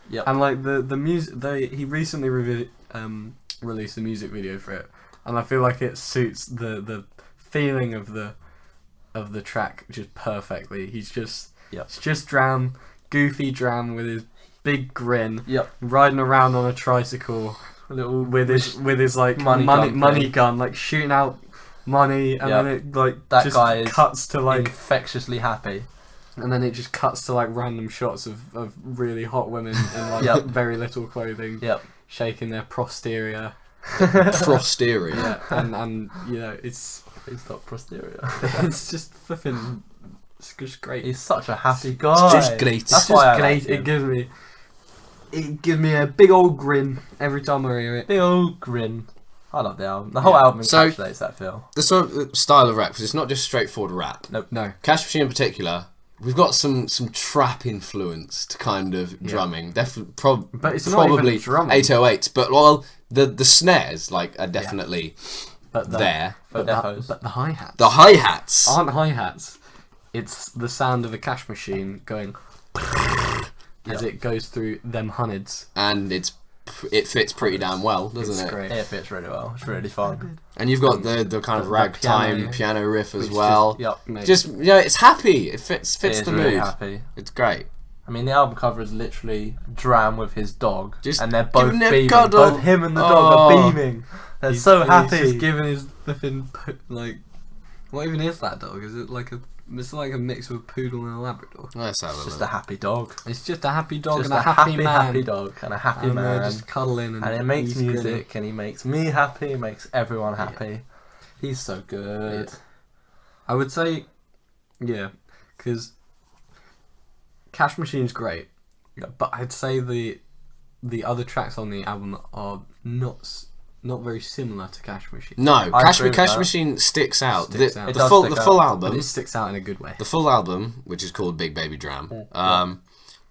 Yep. And like the music, he recently released a music video for it, and I feel like it suits the feeling of the track just perfectly. He's just it's just D.R.A.M, goofy D.R.A.M with his big grin, riding around on a tricycle, with his like money gun, like shooting out money, and then it like that just guy cuts to like infectiously happy. And then it just cuts to like random shots of really hot women in like very little clothing, shaking their posterior. Posterior. Yeah, and you know it's not posterior. it's just flipping. It's just great. He's such a happy guy. It's just great. That's It's why just I great. like It gives me a big old grin every time I hear it. big old grin. I love the album. The whole album encapsulates that feel. The sort of style of rap, because it's not just straightforward rap. No. Cash Machine in particular, we've got some trap influenced kind of drumming. Definitely, But it's not probably even drumming. 808s. But well, the snares like are definitely there. But the hi-hats. The hi-hats aren't hi-hats. It's the sound of a Cash Machine going as it goes through them hundreds. and it fits pretty damn well, doesn't It's it? great. It fits really well. It's really fun. And you've got the kind of the ragtime piano riff as which well. just- Just it's happy. It fits It is the really mood. happy. It's great. I mean, the album cover is literally D.R.A.M with his dog, Just and they're both giving it a beaming. cuddle. Both him and the dog are Oh. beaming. They're so happy. He's just giving his flipping like. What even is that dog? Is it like a? It's like a mix of a poodle and a Labrador. Let's have a It's just look. a happy dog. It's just a happy dog Just and a happy man. happy dog and a happy and man. just cuddling and And it makes he's music, grinning. and he makes me happy. He makes everyone happy. He's so good. Yeah. I would say, yeah, because Cash Machine's great, but I'd say the other tracks on the album are not very similar to Cash Machine. No, I Cash agree with that. Machine sticks out. Sticks out. It The does full stick the full out. But album. it sticks out in a good way. The full album, which is called Big Baby D.R.A.M.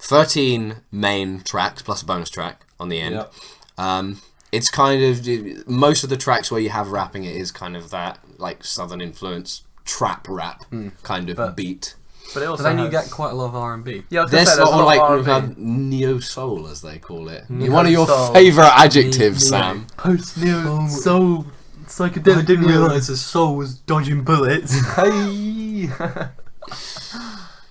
13 main tracks plus a bonus track on the end. It's kind of most of the tracks where you have rapping. It is kind of that like southern influence trap rap kind of beat. But it also So then you has- get quite a lot of R&B. Yeah, I was gonna There's say, sort of a lot like of we've R&B. had neo soul as they call it. Neo One of your soul. favourite adjectives, Sam. Post neo soul psychedelic. I didn't realise the soul was dodging bullets. Hey.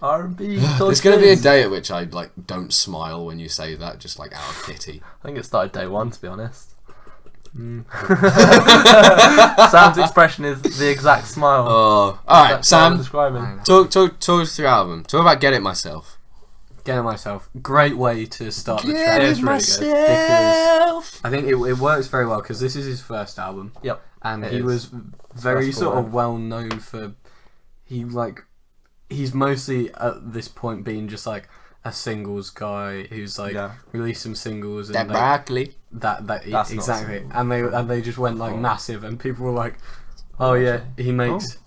R&B. There's going to be a day at which I like don't smile when you say that, just like out of pity. I think it started day one, to be honest. Sam's expression is the exact smile. Oh, all right, That's what I'm Sam. describing. Talk us through your album. Talk about Get It Myself. Getting myself. Great way to start the Get track. It's It really good, Myself. I think it works very well because this is his first album. Yep. And It he is. was very First sort one. of well known for he's mostly at this point being just like a singles guy who's like released some singles and That like, broccoli. that That's not exactly a and they just went like massive and people were like, oh yeah, he makes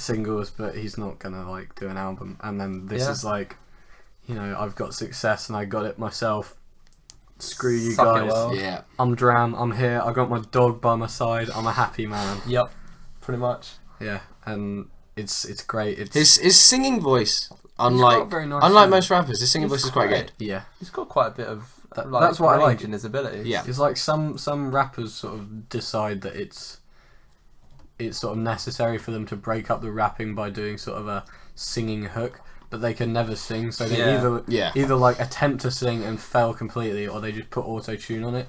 singles but he's not gonna like do an album. And then this is like, you know, I've got success and I got it myself. Screw you Suck it guys. well. Yeah. I'm D.R.A.M, I'm here, I got my dog by my side, I'm a happy man. Yep. Pretty much. Yeah, and it's great. It's His singing voice, got a unlike very nice unlike singing. most rappers, his singing voice is quite good. yeah. He's got quite a bit of That's what I like. range in his abilities. Yeah. It's like some rappers sort of decide that it's sort of necessary for them to break up the rapping by doing sort of a singing hook, but they can never sing, so they either like attempt to sing and fail completely, or they just put auto tune on it.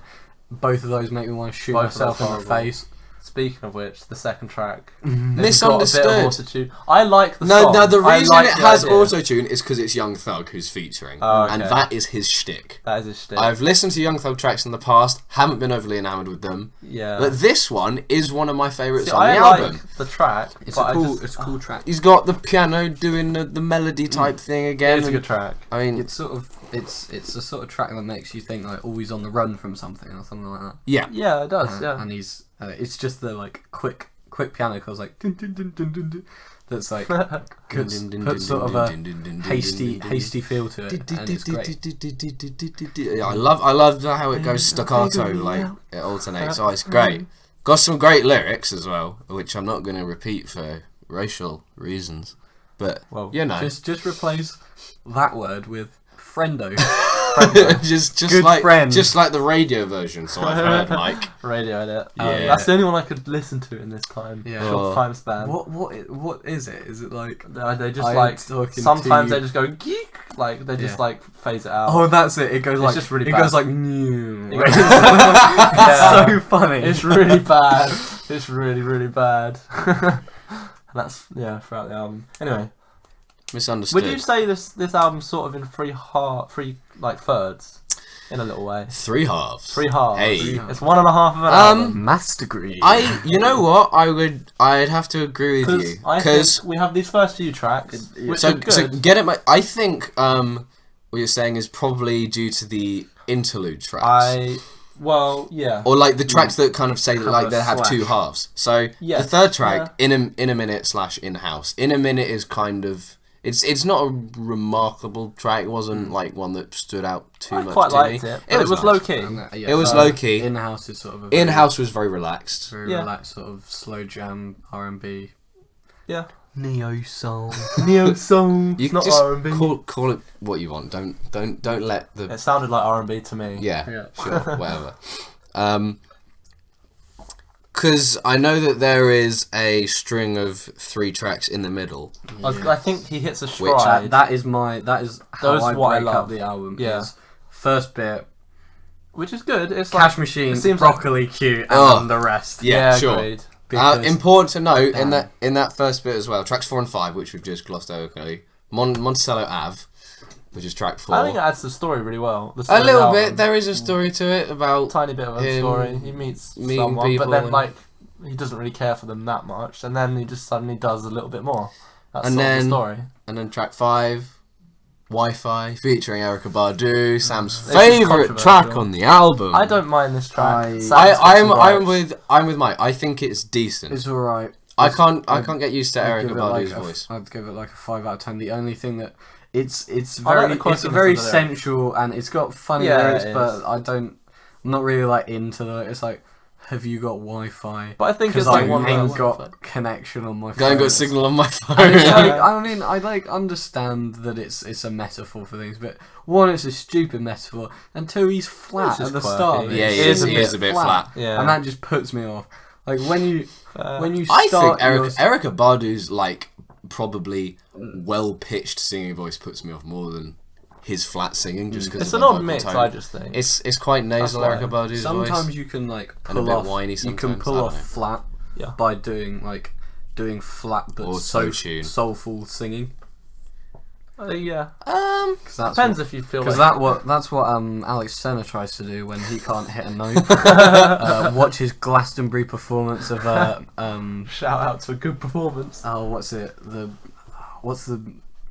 Both of those make me want to shoot Both of myself in those the horrible. face. Speaking of which, the second track Misunderstood. Got a bit of auto-tune. I like the No, song. no. The I reason like it the has idea. auto-tune is because it's Young Thug who's featuring, Oh, okay. and that is his shtick. That is his shtick. I've listened to Young Thug tracks in the past, haven't been overly enamoured with them, Yeah. but this one is one of my favourites on I the like album. the track. It's but a cool, I just, it's a cool track. He's got the piano doing the melody type thing again. It's a and- good track. I mean, It's sort of it's the sort of track that makes you think like always on the run from something or something like that. Yeah. Yeah, it does. Yeah. And he's it's just the like quick piano chords like dun, dun, dun, dun, dun, dun, that's like puts sort of a hasty feel to it, and it's great. I love how it goes staccato, like it alternates. Oh, it's great. Got some great lyrics as well, which I'm not going to repeat for racial reasons, but Well, you know, just replace that word with friendo. just Good like friend. just like the radio version. So I've heard, like Radio edit. Yeah. That's the only one I could listen to in this time. Yeah. Short Oh. time span. What is it? Is it like They just I'm like talking sometimes to they you. just go geek, like they just Yeah. like phase it out. Oh, that's it. It goes It's like just really it bad. goes like new. It goes- It's so funny. It's really bad. It's really bad. And that's throughout the album. Anyway, misunderstood. would you say this album's sort of in three like thirds, in a little way? Three halves. Three halves. Hey. It's 1.5 of an album. Maths degree. You know what? I'd have to agree with you I because think we have these first few tracks, which are good. so get it. I think what you're saying is probably due to the interlude tracks. Yeah. Or like the tracks that kind of say that Have like a they have slash. two halves. So Yeah, the third track, in a minute / in-house. In a minute is kind of it's not a remarkable track. It wasn't like one that stood out too I much. quite to liked me. it. But it was nice. low key. It was low key. In-house is sort of a very, In-house was very relaxed. very Yeah. relaxed sort of slow jam R&B. Yeah. Neo soul. Neo song. You It's not just R&B. call it what you want. Don't let the It sounded like R&B to me. yeah sure whatever. Because I know that there is a string of 3 tracks in the middle. I think he hits a Which, stride. That is how Those I what I break up love. the album. Yeah. Is first bit, which is good. It's Cash like, Machine, it seems like- broccoli cute, and Oh. then the rest. Yeah, sure. agreed. Because Important to note Damn. in that first bit as well, tracks 4 and 5, which we've just glossed over quickly. Monticello Ave, which is track 4. I think it adds to the story really well. The A story of little the bit. album. There is a story to it about Tiny bit of a him story. He meets meeting someone, people but then and- like he doesn't really care for them that much, and then he just suddenly does a little bit more. That's And sort of then- the story. and then track 5, Wi-Fi, featuring Erykah Badu, Sam's This is favourite track controversial. on the album. I don't mind this track. I- Sam's got some rights. I'm with Mike. I think it's decent. it's alright. I can't get used to I'd Erykah give it Badu's like voice. I'd give it like a 5 out of 10. The only thing that it's I like very the it's quirkiness very of the lyrics. sensual and it's got funny Yeah, lyrics, it but is. I'm not really like into the. It's like, have you got Wi-Fi? But I think Because it's like I one of ain't those- got connection on my phone. Going got signal on my phone. And it's like, I mean, I like understand that it's a metaphor for things, but one, it's a stupid metaphor, and 2, he's flat It's at just the quirky. start. of it. Yeah, He he is a bit flat. Yeah. and that just puts me off. Like when you I think start, Erykah Badu's like probably well pitched singing voice puts me off more than his flat singing, just because It's an odd mix, I just think. It's quite nasal, That's why. Erykah Badu's voice. sometimes you can like And a pull bit off. whiny You can sometimes, pull I off don't know. flat Yeah. by doing flat but Auto-tune. soulful singing. Yeah. 'Cause that's Depends if you feel Because like that's what Alex Turner tries to do when he can't hit a note. Watch his Glastonbury performance of shout out to a good performance. what's the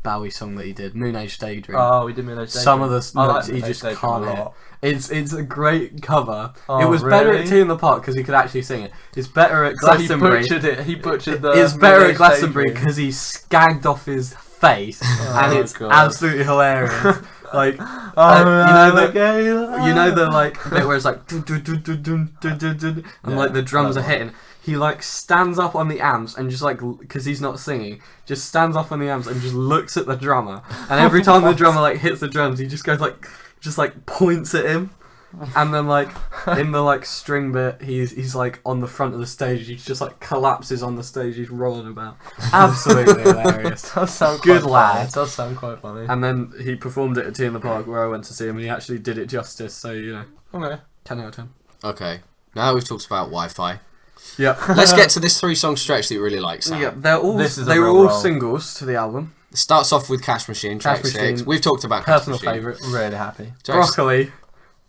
Bowie song that he did? Moon Age Daydream. Oh, we did Moon Age Some of Daydream. the I notes like he Moon Age just Daydream can't a hit. lot. It's a great cover. Oh, it was better really? at Tea in the Park because he could actually sing it. It's better at So he Glastonbury. butchered it. He butchered the. It's Moon better Age at Glastonbury Daydream. because he skagged off his face, and it's God. absolutely hilarious. Like, you know the like bit where it's like dun, dun, dun, dun, dun, dun, dun, dun, and like the drums are hitting. He like stands up on the amps and just like, because he's not singing, just stands up on the amps and just looks at the drummer. And every time the drummer like hits the drums, he just goes like, just like points at him. And then like in the like string bit, he's like on the front of the stage. He just like collapses on the stage. He's rolling about. Absolutely hilarious. Does sound Good quite lad. funny. It does sound quite funny. And then he performed it at Tea in the Park where I went to see him, and he actually did it justice. So you know, Okay. 10 out of 10. Okay, now we've talked about Wi-Fi. Yeah. Let's get to this 3-song stretch that you really like, Sam. Yeah, they're all This is a they were real all roll. singles to the album. It starts off with Cash Machine, track Cash 6. Machine, We've talked about Cash Personal Machine. favourite. Really happy. Broccoli.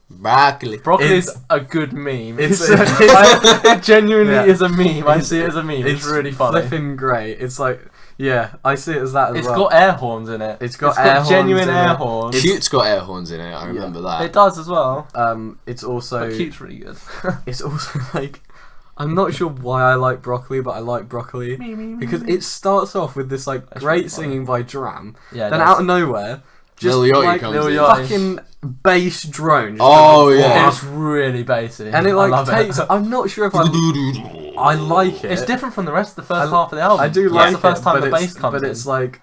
Broccoli. Broccoli's It's- a good meme. it's- It genuinely Yeah. is a meme. I see it as a meme. It's really funny. Flipping great. It's like Yeah, I see it as that as It's well. got air horns in it. It's got air horns genuine in air it. horns. Cute's got air horns in it. I remember that. It does as well. It's also But Cute's really good. it's also like, I'm not sure why I like Broccoli, but I like Broccoli because it starts off with this like That's great really funny. singing by Dram, Yeah. then out of nowhere, just Lil Yachty like comes Lil in. Yachty. fucking bass drone. Just Oh, goes, yeah. It's really bassy. and it I like love takes. It. I'm not sure if I like it. It's different from the rest of the first half of the album. I do That's like the first it, time but the it's, bass comes but in. it's like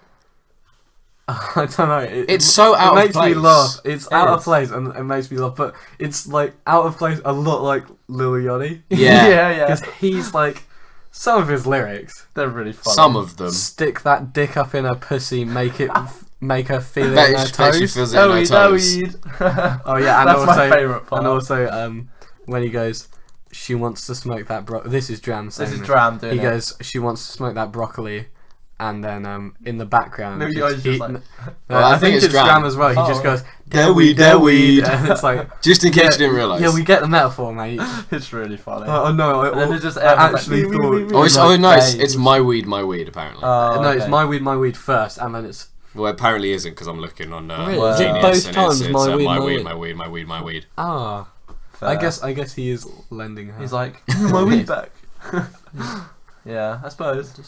I don't know. It's so out it of makes me place. laugh. It's out of is. place, and it makes me laugh. But it's like out of place a lot, like Lil Yachty. Yeah. yeah. Because he's like, some of his lyrics, They're really funny. Some of them. stick that dick up in her pussy, make her feel it Bet in her she toes. feels it in her toes. Oh yeah, and That's also, my favourite part. and also, when he goes, she wants to smoke that this is Dram saying This is Dram doing He it. goes, she wants to smoke that broccoli, and then in the background, No, it's you guys just like- Well, I think it's Dram. Dram as well. He Oh, just goes, "Their weed, their weed." and it's like, Just in case Yeah, you didn't realise. yeah, we get the metaphor, mate. It's really funny. Oh no, And then it's just I everything. actually Wee, thought. wee, wee, wee. Oh, it's, like, oh no, it's babes. my weed, apparently. Oh, no, it's okay. my weed first, and then it's Well, it apparently isn't because I'm looking on Really? Is it Genius. both and times it's, my weed, my my weed, weed? my weed, my weed, my weed. Fair. I guess he is lending her. He's like, give me my weed back. Yeah, I suppose.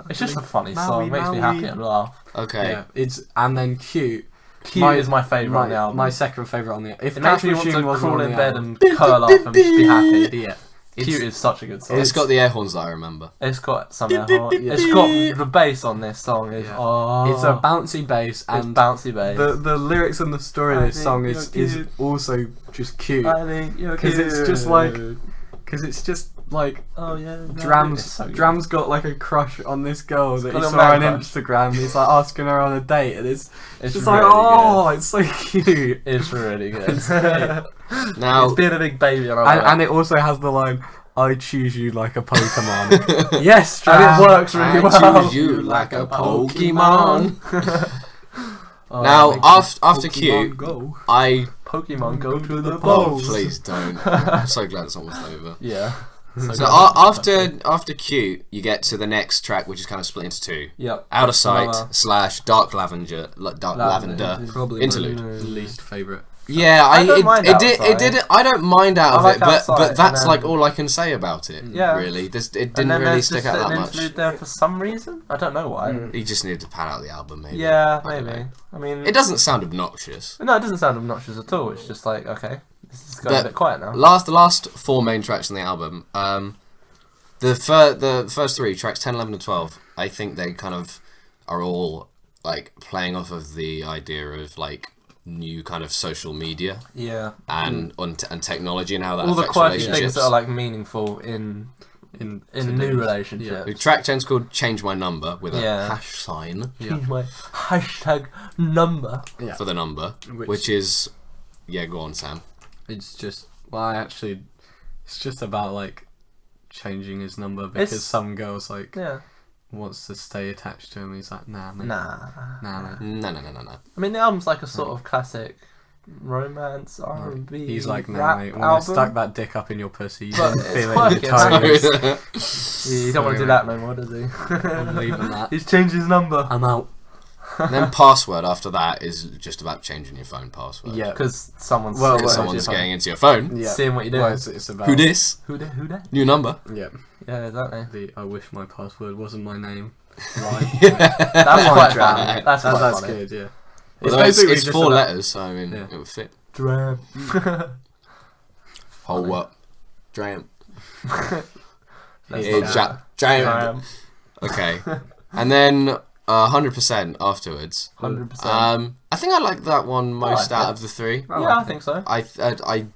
It's just a funny song. Makes me happy and laugh. Okay. Yeah, it's and then cute. Cute is my favourite on the album. My second favourite on the. If It makes Cash me want Machine to wasn't crawl on in the bed album- and curl up and just be happy. Yeah, Cute is such a good song. It's got the air horns that I remember. It's got some air horn. It's got the bass on this song. Is Yeah. oh, it's a bouncy bass it's and bouncy bass. the lyrics and the story of I this think song you're is cute. also just cute I think you're because cute. it's just like oh yeah, no, it's Dram's so good. Dram's got like a crush on this girl that got he a saw man on crush. Instagram. He's like asking her on a date, and it's just really like, oh, it's so cute. It's really good. Now, It's being a big baby, and I And it also has the line, "I choose you like a Pokemon." Yes, And Dram. it works really I well. choose you like a Pokemon. Oh, Now, it makes after Pokemon Q, Go. I... Pokemon go to the Oh, polls. please don't. I'm so glad it's almost over. Yeah. So after Q, you get to the next track, which is kind of split into two. Yep. Out of Sight Lower. / Dark Lavender, Lavender Probably interlude. my least favourite. Yeah, I don't mind it did. Outside. It did. I don't mind out I of like it, but Outside, that's and like then- all I can say about it. Yeah. Really, it And didn't then really there's stick just out that an much. interlude there for some reason. I don't know why. He just needed to pad out the album, maybe. Yeah, I don't maybe. know. I mean, It doesn't sound obnoxious. no, it doesn't sound obnoxious at all. It's just like, okay, this is going a But bit quiet now. The last four main tracks on the album, the first three tracks, 10, 11, and 12, I think they kind of are all like playing off of the idea of like new kind of social media Yeah. and and technology and how that All the affects quirky relationships. things that are like meaningful in new relationships. The track 10's called Change My Number with a Yeah. hash sign Change my hashtag number. Yeah. for the number, which is... Yeah, go on, Sam. It's just, it's just about like changing his number because It's- some girls like Yeah. wants to stay attached to him. He's like, nah, man. Nah. Nah, man. No. I mean, the album's like a sort of classic romance R&B. He's like, nah, rap mate. When I album. stuck that dick up in your pussy, you But didn't it's feel it in quirky, your it's toes. Yeah, you don't want to do that no more, does he? I'm leaving that. He's changed his number. I'm out. And then password after that is just about changing your phone password. Yeah. Because someone's, Well, Because well, someone's getting into your phone. Yeah. seeing what you're doing. Well, it's about Who dis? Who that? New number. Yeah. Yeah, exactly. I wish my password wasn't my name. Right. That's quite Dram. funny. That's quite That's funny. good. Yeah. Although basically it's just 4 about- letters, so I mean, Yeah. it would fit. Dram. Whole what? Dram. That's Yeah. not Dram. Dram. Okay. And then 100% afterwards. 100%. I think I like that one most like out it. of the three. Yeah, I think so. I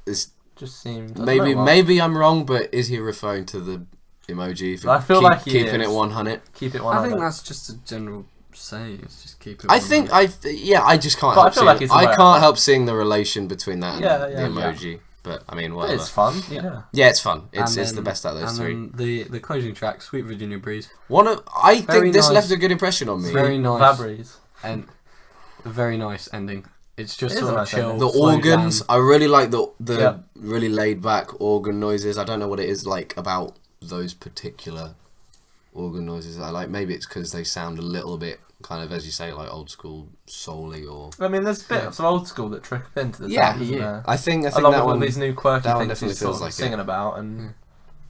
it's Just seemed... maybe I'm wrong, but is he referring to the emoji? For I feel like he keeping is. it 100. Keep it I think 100. that's just a general saying. It's just keep it. I think I just can't But I help feel seeing, like he's I aware of can't that. help seeing the relation between that and Yeah, the yeah, emoji. But I mean, But whatever. it's fun. Yeah. Yeah, it's fun. It's And it's the then- best out of those three. And then the closing track, Sweet Virginia Breeze, I Very think this nice. left a good impression on me. Very nice. Fabries. and a very nice ending. It's just It is sort a of nice chill. ending. The slow organs, down. I really like the Yeah. really laid back organ noises. I don't know what it is like about those particular organ noises that I like. Maybe it's because they sound a little bit kind of, as you say, like old school soul-y or... I mean, there's bits of old school that trickle into the Yeah, sound, isn't there? I think Along that with one... all these new quirky that one things definitely he's sort feels of like singing about, and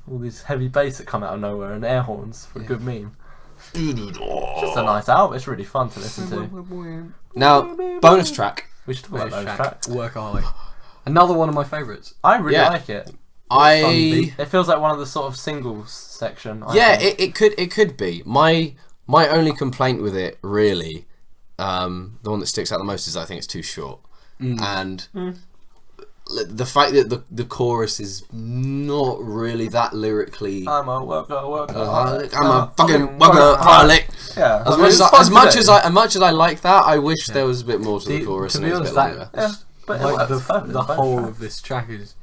all these heavy bass that come out of nowhere, and air horns for a good meme. It's just a nice album. It's really fun to listen to. Now, bonus track. We should talk about those tracks. Workaholic. Another one of my favourites. I really like it. It feels like one of the sort of singles section. I think. It could be. My only complaint with it, really, the one that sticks out the most is I think it's too short, and the fact that the chorus is not really that lyrically. I'm a workaholic. I'm a fucking workaholic. Yeah. As much as I like that, I wish there was a bit more to the chorus. To and be it was honest, a bit longer. But like the whole of this track is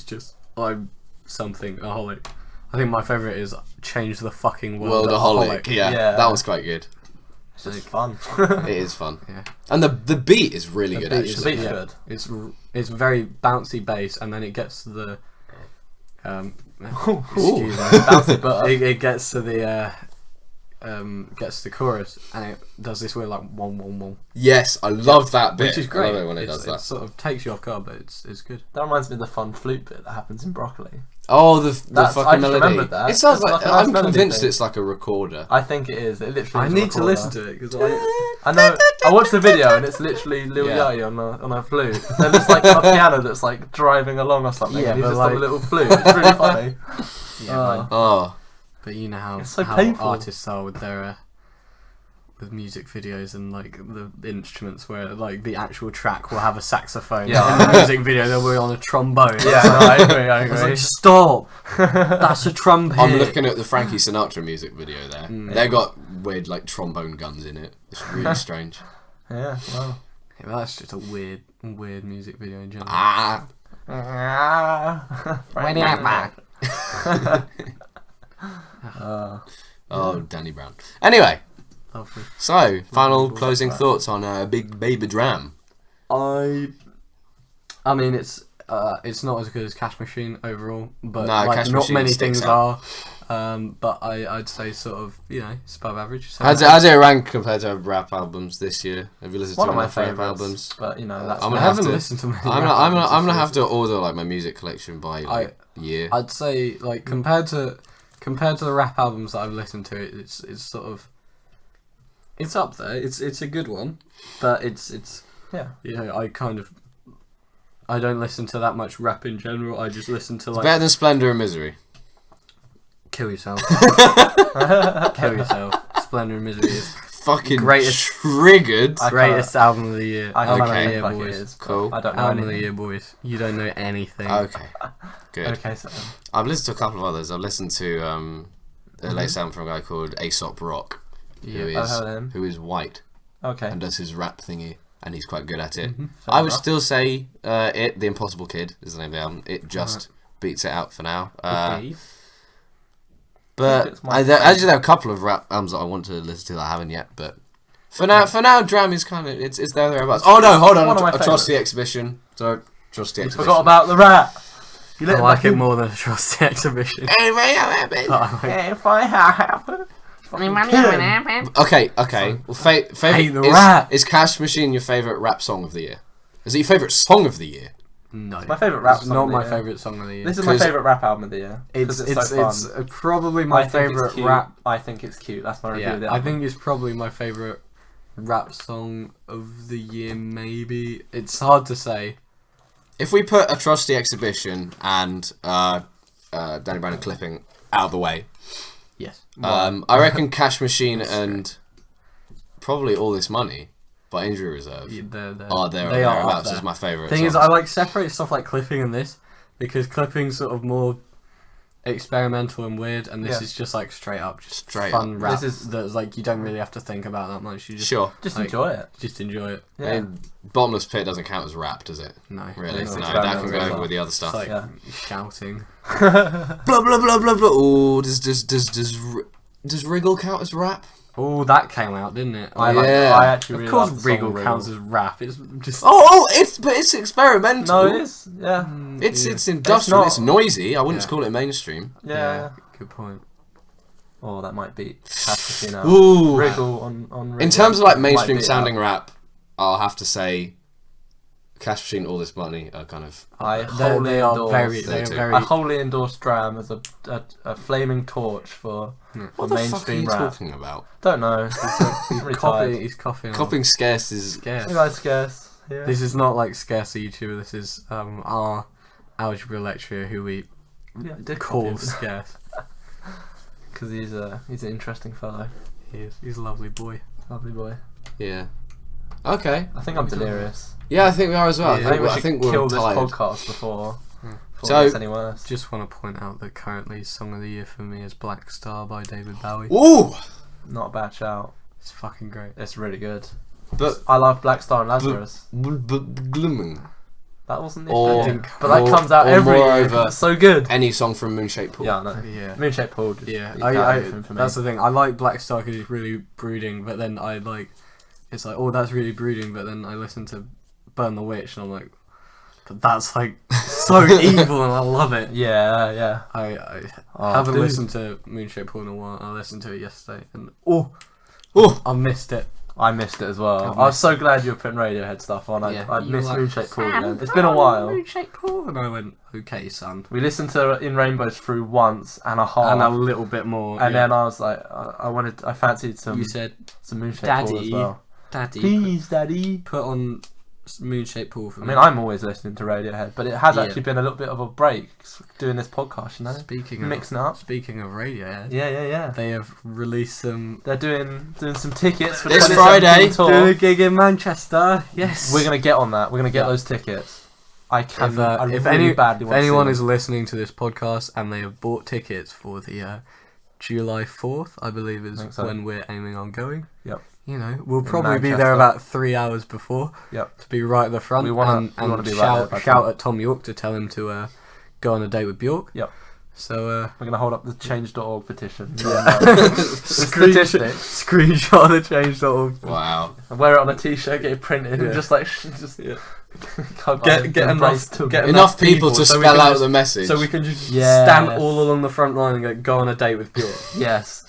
just I'm something aholic. I think my favourite is Change the Fucking World. Worldaholic. Yeah, that was quite good. It's just fun. It is fun. Yeah. And the beat is really good, actually. The beat's good. It's very bouncy bass, and then it gets to the Excuse me. Bouncy butter. it gets to the chorus, and it does this weird like one one one, Yes, I love that bit. which is great. I love it when it does It that. sort of takes you off guard, but it's good. That reminds me of the fun flute bit that happens in Broccoli. Oh, the I fucking just melody. remembered that. It sounds It's like like a nice I'm melody convinced thing. it's like a recorder. I think it is. It literally. I is a need to recorder. listen to it because I know. I watched the video and it's literally Lil Yeah. Yachty on a flute. Then there's like a piano that's like driving along or something. Yeah, and he's but just on a like- little flute. It's really funny. Oh, but you know how, It's so how painful. artists are with their with music videos and like the instruments, where like the actual track will have a saxophone. Yeah. In the music video they'll be on a trombone. Yeah, no, I agree. I It's agree. like, stop! That's a trumpet. I'm looking at the Frankie Sinatra music video there. They got weird like trombone guns in it. It's really strange. Yeah. Well. Yeah, but that's just a weird music video in general. Ah. When Oh, Danny Brown. Anyway, Lovely. so final closing thoughts on Big Baby D.R.A.M. I mean, it's not as good as Cash Machine overall, but No, like, Cash not Machine many sticks things out. are. But I'd say sort of, it's above average. So How's it rank compared to rap albums this year? Have you listened one to of my enough rap favourites, albums? but that's I'm I gonna haven't have to- listened to many. I'm rap albums gonna this have year. to order like my music collection by like year. I'd say like compared to the rap albums that I've listened to, it's sort of it's up there. It's a good one, but it's I don't listen to that much rap in general. I just listen to like Better than Splendor and Misery. Kill Yourself. Kill Yourself. Splendor and Misery is Fucking Greatest- triggered. greatest album of the year. I Album can't of the think year, like it boys. is, but Cool. I don't know Album of the anything. year, boys. You don't know anything. Okay, good. Okay, so I've listened to a couple of others. I've listened to the latest album from a guy called Aesop Rock, Yeah, I've heard of him. who is white Okay. and does his rap thingy, and he's quite good at it. Fair I would enough. still say The Impossible Kid is the name of the album. It just beats it out for now. Okay. But it's my actually, there are a couple of rap albums that I want to listen to that I haven't yet. But for now, D.R.A.M. is kind of it's thereabouts. Oh no, hold on, One of my Atrocity Exhibition. So Atrocity You Exhibition. forgot about the rat. You I let like it more than a Trusty Exhibition. If I have. Okay. Well, Hate favorite the rat. is Cash Machine your favorite rap song of the year? Is it your favorite song of the year? No, My favourite rap it's song not of the my year. favourite song of the year. This is my 'Cause favourite rap album of the year. 'cause it's so it's fun. probably my I think it's favourite cute. rap. I think it's cute. That's my review of the Yeah, I album. think it's probably my favourite rap song of the year. Maybe it's hard to say. If we put Atrocity Exhibition and Danny Brown and Clipping out of the way, Yes. I reckon Cash Machine and probably All This Money by Injury Reserve are there or they are thereabouts up as there. my favourite. Thing is, songs. I like separate stuff like Clipping and this because Clipping's sort of more experimental and weird, and this Yeah. is just like straight up, just Straight fun up. rap. This is- that's like you don't really have to think about that much. You just Sure. Just like, enjoy it. just enjoy it. Yeah. And Bottomless Pit doesn't count as rap, does it? No, Really? It's No, that experimental can go as over well. with the other It's stuff. like Yeah. shouting. Blah blah blah blah blah. Oh, does Wriggle count as rap? Oh, that came out, didn't it? I Yeah. actually really Of course, like the song Wriggle counts as rap. It's just It's experimental. No, it is. Yeah. It's yeah. industrial. not- It's noisy. I wouldn't Yeah. call it mainstream. Yeah. Good point. or that might beat Cash Machine out. Ooh. Wriggle on Wriggle. In terms of like might mainstream beat it sounding out. rap, I'll have to say Cash Machine, All This Money are kind of... I wholly They are endorse. They too. very. I wholly endorse D.R.A.M as a flaming torch for What the fuck are mainstream you rap. talking about? Don't know. He's retired. He's coughing. Copying scarce is... Scarce. You guys scarce. Yeah. This is not like scarce YouTuber. This is our algebra lecturer who we Yeah, I did call scarce. because he's an interesting fellow. He's a lovely boy. Lovely boy. Yeah. Okay. I think I'm delirious. Yeah, I think we are as well. Yeah, I think we should kill this tired. podcast before So- it gets any worse. Just want to point out that currently song of the year for me is Black Star by David Bowie. Ooh! Not a bad shout. It's fucking great. It's really good. But... I love Black Star and Lazarus. Glooming. That wasn't the Or- thing. But that or- comes out or every year. moreover- It's so good. Any song from Moonshaped Pool. Yeah, I know. Yeah. Moonshaped Pool. Just Yeah, beat out everything for me. that's the thing. I like Black Star because he's really brooding, but then it's like, oh, that's really brooding, but then I listen to Burn the Witch and I'm like, but that's like so evil and I love it. Yeah, yeah. I Oh, haven't dude. listened to Moonshaped Pool in a while. I listened to it yesterday and oh, Ooh! I missed it. I missed it as well. I I was missed so glad you were putting Radiohead stuff on. Yeah, I you missed were like, Moonshaped Pool again. It's been a while. Moonshaped Pool, and I went, okay, son, We listened to In Rainbows through once and a half. and a little bit more. And yeah. then I was like, I fancied some You said, Moonshaped Pool as Daddy, well. Daddy, Please, Daddy. put on Moonshaped Pool for I me. mean, I'm always listening to Radiohead, but it has Yeah. actually been a little bit of a break doing this podcast, you know? Speaking Mixing it up. of Radiohead, Yeah. they have released some. They're doing some tickets for This 2017 Friday. tour. Doing a gig in Manchester. Yes, We're gonna get on that. We're gonna get Yeah. those tickets. I can. If really badly if want to anyone see is them. listening to this podcast and they have bought tickets for the July 4th, I believe is Think so. when we're aiming on going. Yep. You know, we'll probably be Manchester. there about 3 hours before. Yep. To be right at the front. We wanna- and, we wanna and be right there by shout then. at Tom York to tell him to go on a date with Bjork. Yep. So We're gonna hold up the change.org petition. Yeah. Statistics. screenshot the change.org. Wow. Wear it on a t-shirt, get it printed, Yeah. and just like Get Enough people to so we spell can out just- the message. So we can just Yes. stand all along the front line and go on a date with Bjork. Yes.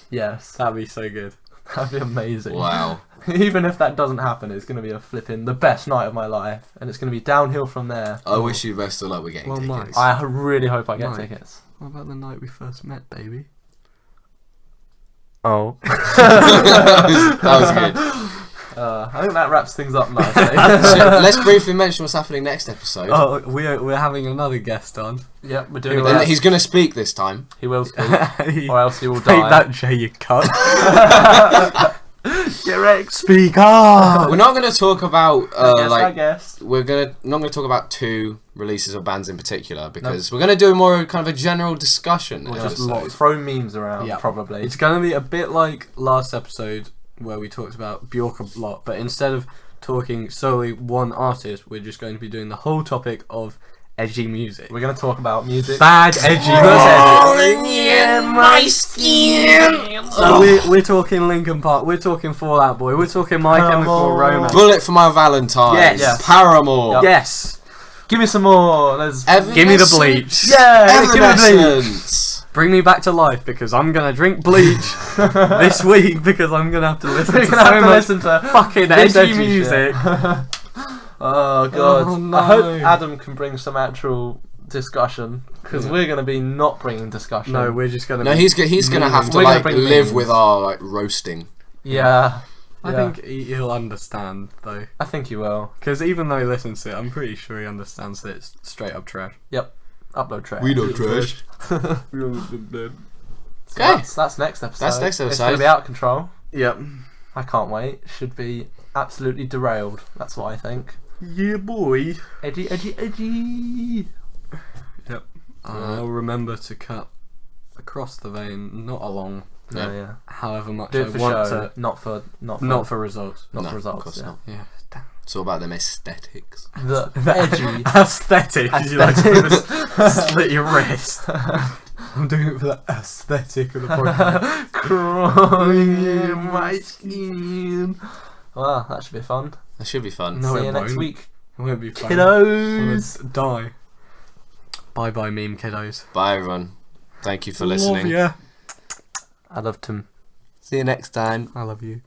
That'd be so good. That'd be amazing. Wow. Even if that doesn't happen, it's gonna be a flipping the best night of my life, and it's gonna be downhill from there. I wish you best of luck with getting Well, tickets. I really hope I get Mike. tickets. What about the night we first met, baby? Oh. that was good. I think that wraps things up nicely. So, let's briefly mention what's happening next episode. Oh, we're having another guest on. Yep, we're doing Who it. And he's going to speak this time. He will speak, or else he will Take die. that, Jay, you cunt. Direct. Speak up. We're not going to talk about I guess. we're not going to talk about two releases of bands in particular because we're going to do more kind of a general discussion. We'll episode. just throw memes around, Yeah. probably. It's going to be a bit like last episode where we talked about Bjork a lot, but instead of talking solely one artist, we're just going to be doing the whole topic of edgy music. We're going to talk about music. Bad edgy music. So we're talking Linkin Park, we're talking Fall Out Boy, we're talking My Chemical Romance. Bullet for My Valentine. Yes. Yes. Paramore. Yes. Give me some more. Let's... Give me the bleach. Yeah, give me the bleach. Evanescence. Bring me back to life because I'm gonna drink bleach this week because I'm gonna have to listen We're to going to have so to much listen to fucking this edgy shit. music. Oh, God. Oh, no. I hope Adam can bring some actual discussion, because Yeah. we're going to be not bringing discussion. No, we're just gonna. No, he's gonna have to We're gonna like bring live memes. with our like roasting. Yeah. I Yeah. think he'll understand though, I think you will. because even though he listens to it, I'm pretty sure he understands that it's straight up trash. Upload track. don't trash. So Okay. that's next episode. That's next It's going episode. to be out of control. Yep. I can't wait. Should be absolutely derailed. That's what I think. Yeah, boy. Edgy, edgy, edgy. I'll remember to cut across the vein, not along. No, No. yeah. However much Do I it for want show, to. not for Not for results. not No, for of results. course Yeah. not. Yeah. Damn. It's all about them aesthetics. The edgy. Aesthetic. You like to Aesthetic. split your wrist. I'm doing it for the aesthetic of the podcast. Crawling in my skin. Well, that should be fun. That should be fun. No, See it you next won't. week, It won't be fun. kiddos. I'm gonna die. Bye bye, meme kiddos. Bye everyone. Thank you for Love listening. ya. I love Tim. See you next time. I love you.